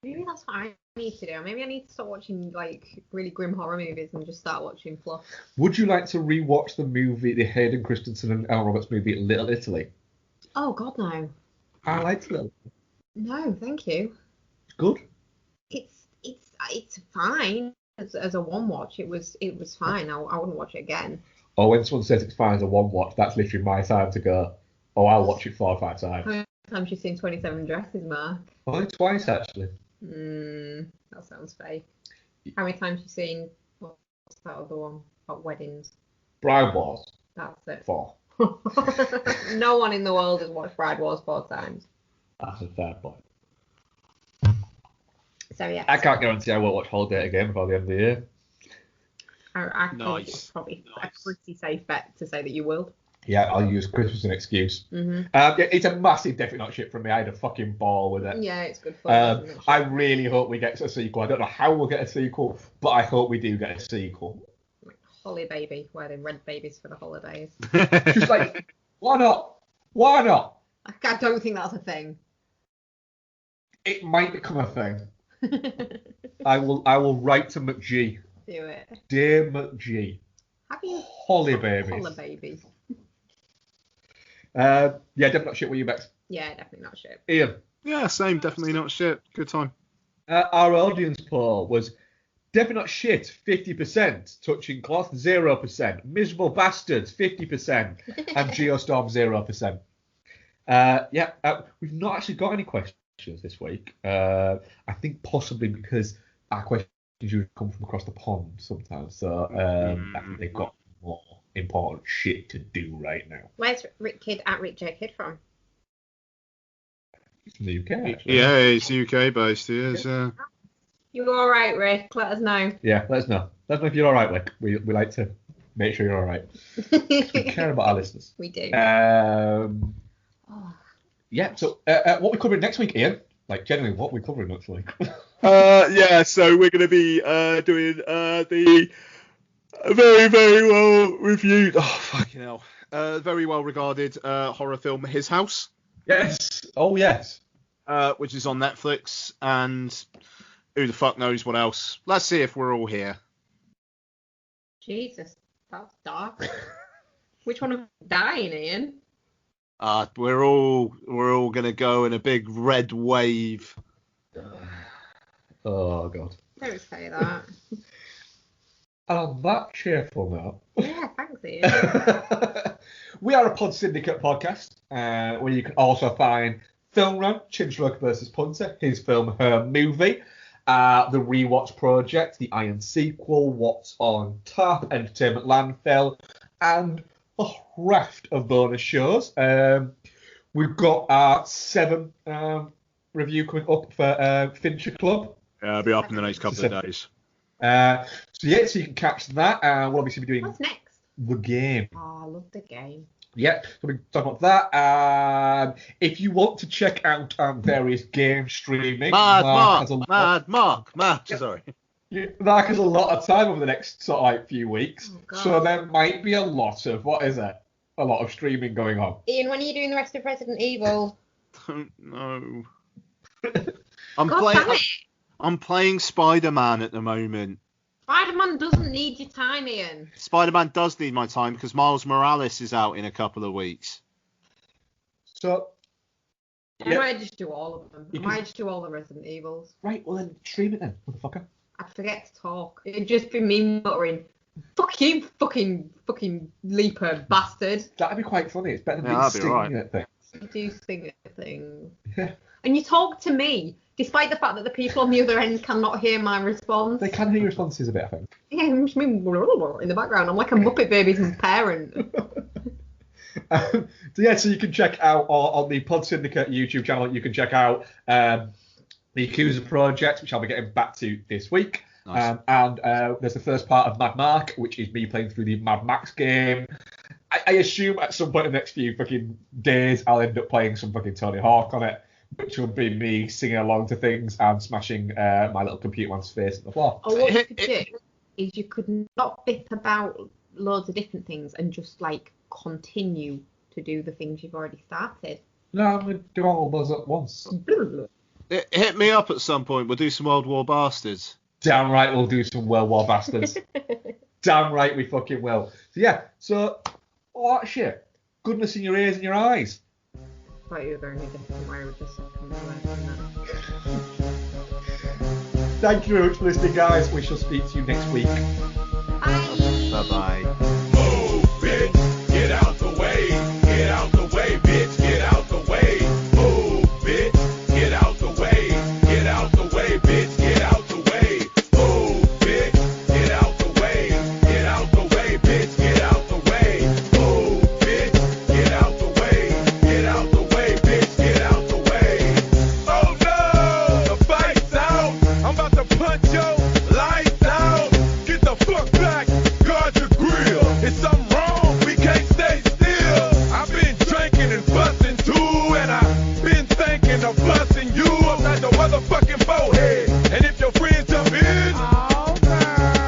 Maybe that's what I need to do. Maybe I need to start watching like really grim horror movies and just start watching fluff.
Would you like to rewatch the Hayden Christensen and Emma Roberts movie Little Italy?
Oh God, no.
I liked Little.
No, thank you.
It's good.
It's fine as a one watch. It was fine. I wouldn't watch it again.
Oh, when someone says it's fine as a one watch, that's literally my time to go. Oh, I'll watch it 4 or 5 times.
How many times you seen 27 Dresses, Mark?
Only twice actually.
That sounds fake. How many times you seen what's that other one about weddings?
Bride Wars.
That's it.
4.
No one in the world has watched Bride Wars 4 times.
That's a fair point.
So yeah.
I can't guarantee I won't watch Holidate again before the end of the year.
I think it's probably a pretty safe bet to say that you will.
Yeah, I'll use Christmas as an excuse. It's a massive definitely not shit from me. I had a fucking ball with it.
Yeah, it's good fun.
I really hope we get a sequel. I don't know how we'll get a sequel, but I hope we do get a sequel.
Like Holly Baby, where they rent babies for the holidays.
Just like, why not? Why not?
I don't think that's a thing.
It might become a thing. I will write to McG.
Do it.
Dear McG.
Have you?
Holly Babies.
Holly Babies.
Yeah, definitely not shit. Were you, Bex?
Yeah, definitely not shit.
Ian?
Yeah, same. Definitely not shit. Good time.
Our audience poll was definitely not shit, 50%. Touching cloth, 0%. Miserable bastards, 50%. And Geostorm, 0%. We've not actually got any questions this week. I think possibly because our questions usually come from across the pond sometimes. So I think they've got more important shit to do right now.
Where's Rick J Kid from?
He's from the UK, actually.
Yeah, he's UK based. He is.
You all right, Rick? Let us know.
Yeah, let us know. Let us know if you're all right, Rick. We like to make sure you're all right. We care about our listeners.
We do.
Yeah. So, what we covering next week, Ian? Like, generally, what we covering next week?
Yeah. So we're going to be doing the very, very well reviewed. Oh fucking hell. Very well regarded horror film His House.
Yes. Oh yes.
Which is on Netflix, and who the fuck knows what else. Let's see if we're all here.
Jesus, that's dark. Which one of us dying, Ian?
We're all gonna go in a big red wave.
Oh god.
Don't say that.
And on that cheerful note.
Yeah, thanks, Ian.
We are a Pod Syndicate podcast, where you can also find Film Rant, Chinshrug vs. Punter, his film, her movie, the Rewatch Project, the Iron Sequel, What's on Tap, Entertainment Landfill, and a raft of bonus shows. We've got our 7 review coming up for Fincher Club.
Yeah, I'll be up in the next couple of days.
So you can catch that. We'll obviously be doing
What's next?
The Game.
Oh, I love The Game.
Yeah, so we're talking about that. If you want to check out various game streaming, Mark has a lot of time over the next sort of like few weeks, so there might be a lot of a lot of streaming going on.
Ian, when are you doing the rest of Resident Evil?
Don't know. I'm playing Spider-Man at the moment.
Spider-Man doesn't need your time, Ian.
Spider-Man does need my time because Miles Morales is out in a couple of weeks.
So
I might just do all of them. I might just do all the Resident Evils.
Right, well then stream it then, motherfucker.
I'd forget to talk. It'd just be me muttering, "Fuck you, fucking leaper bastard."
That'd be quite funny. It's better than me singing at things.
You do sing at things. Yeah. And you talk to me, despite the fact that the people on the other end cannot hear my response.
They can hear your responses a bit, I think.
Yeah, I'm just in the background. I'm like a Muppet Babies parent.
So you can check out on the Pod Syndicate YouTube channel, you can check out the Yakuza Project, which I'll be getting back to this week. Nice. And there's the first part of Mad Mark, which is me playing through the Mad Max game. I assume at some point in the next few fucking days, I'll end up playing some fucking Tony Hawk on it, which will be me singing along to things and smashing my little computer man's face on the floor.
Or what you could do is you could not bit about loads of different things and just like continue to do the things you've already started.
No, I'm going to do all those at once.
Hit me up at some point. We'll do some World War Bastards.
Damn right we'll do some World War Bastards. Damn right we fucking will. So all that shit. Goodness in your ears and your eyes.
I thought you were going a different way with the second one.
Thank you very much for listening, guys. We shall speak to you next week.
Bye.
Bye-bye.
Move, bitch. Get out the way. Get out the way, bitch. Get out the way. Move, bitch. Get out the way. Get out the way, bitch. Get out the way. Move, bitch. Get out the way. Get out the way, bitch. Get out the way. Move, bitch. Get out the way. Get out the way, bitch. Get out the way. Oh no! The fight's out. I'm about to punch your lights out. Get the fuck back. Guard your grill. It's something wrong. We can't stay still. I've been drinking and busting too, and I've been thinking of busting you upside the motherfucking forehead. And if your friends jump in,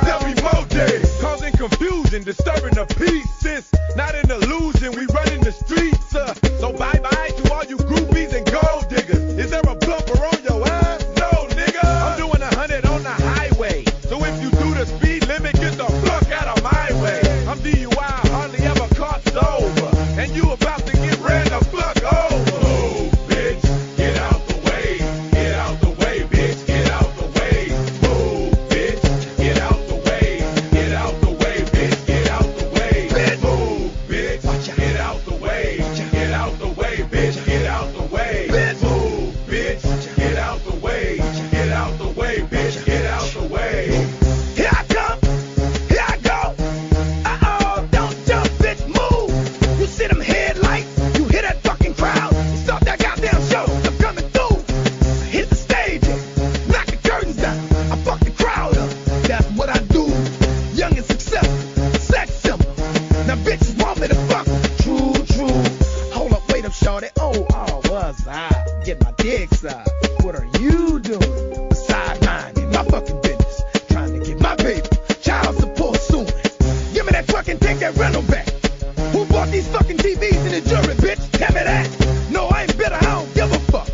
there'll be more days. Causing confusion, disturbing the peace. It's not an illusion. We running the streets. So bye-bye to all you groupies and gold diggers. Is there a bumper on your ass? No, nigga. I'm doing 100 on the highway. So if you do the speed limit, get the fuck out of my way. I'm DUI, hardly ever caught sober. And you about to get ran the fuck over. Move, bitch, get out the way. Get out the way, bitch, get out the way. Move, bitch, get out the way. Get out the way, bitch, get out the way. Move, bitch, get out the way. Get out the way, bitch, get out the way. that rental back? Who bought these fucking TVs in the jury, bitch? Tell me that. No, I ain't bitter, I don't give a fuck.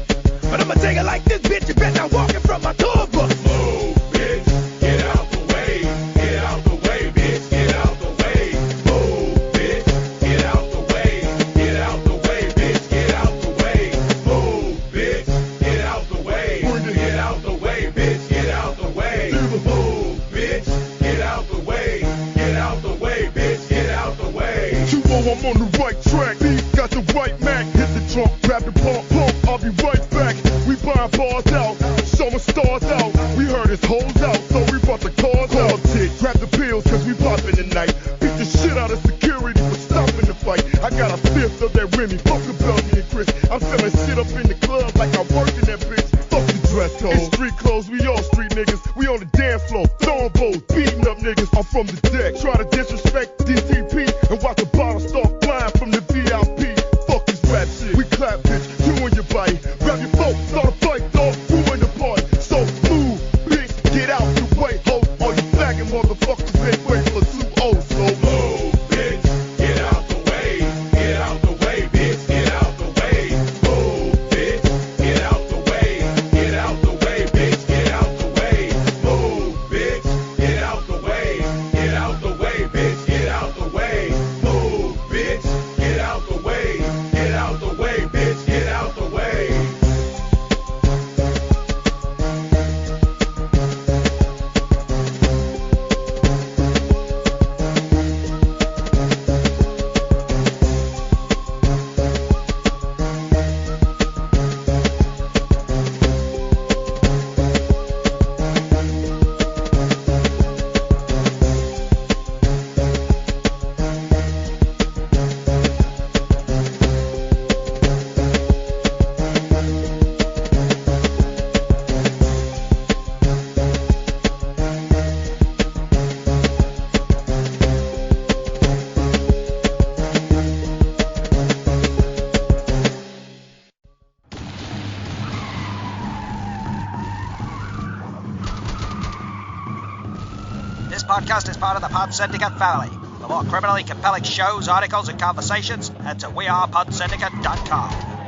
But I'ma take it like this, bitch. You bet not walking from my tour bus.
Move, bitch, get out the way. Get out the way, bitch, get out the way. Move, bitch, get out the way. Get out the way, bitch, get out the way. Move, bitch, get out the way. Get out the way, bitch, get out the way. Move, bitch, get out the way. Get out the way, bitch, get out the way.
You know I'm on the right track. These got the right Mac. Hit the trunk, grab the pump, I'll be right back. We buying bars out, showing stars out. We heard his hoes out, so we brought the cars out. Grab the pills, cause we poppin' tonight. Beat the shit out of security for stopping the fight. I got a fifth of that Remy, fuck the Belgian and Chris. I'm selling shit up in the club like I work in that bitch. Fuck the dress code. In street clothes, we all street niggas. We on the dance floor, throwing bows, beating up niggas. I'm from the deck, try to disrespect DTP and watch the bottle start flying from the VIP. Fuck this rap shit, we clap bitch, you and your body. Grab your phone, start a fight, dog, ruin the party. So move, bitch, get out the way, ho. All you faggot motherfuckers ain't waiting for 2-0, so
Move, bitch, get out the way. Get out the way, bitch, get out the way. Move, bitch, get out the way. Get out the way, bitch, get out the way. Move, bitch, get out the way. Get out the way, bitch, get out the way. Move, bitch, get out the way. Get out the way, bitch, get out the way.
This podcast is part of the Pod Syndicate family. For more criminally compelling shows, articles, and conversations, head to wearepodsyndicate.com.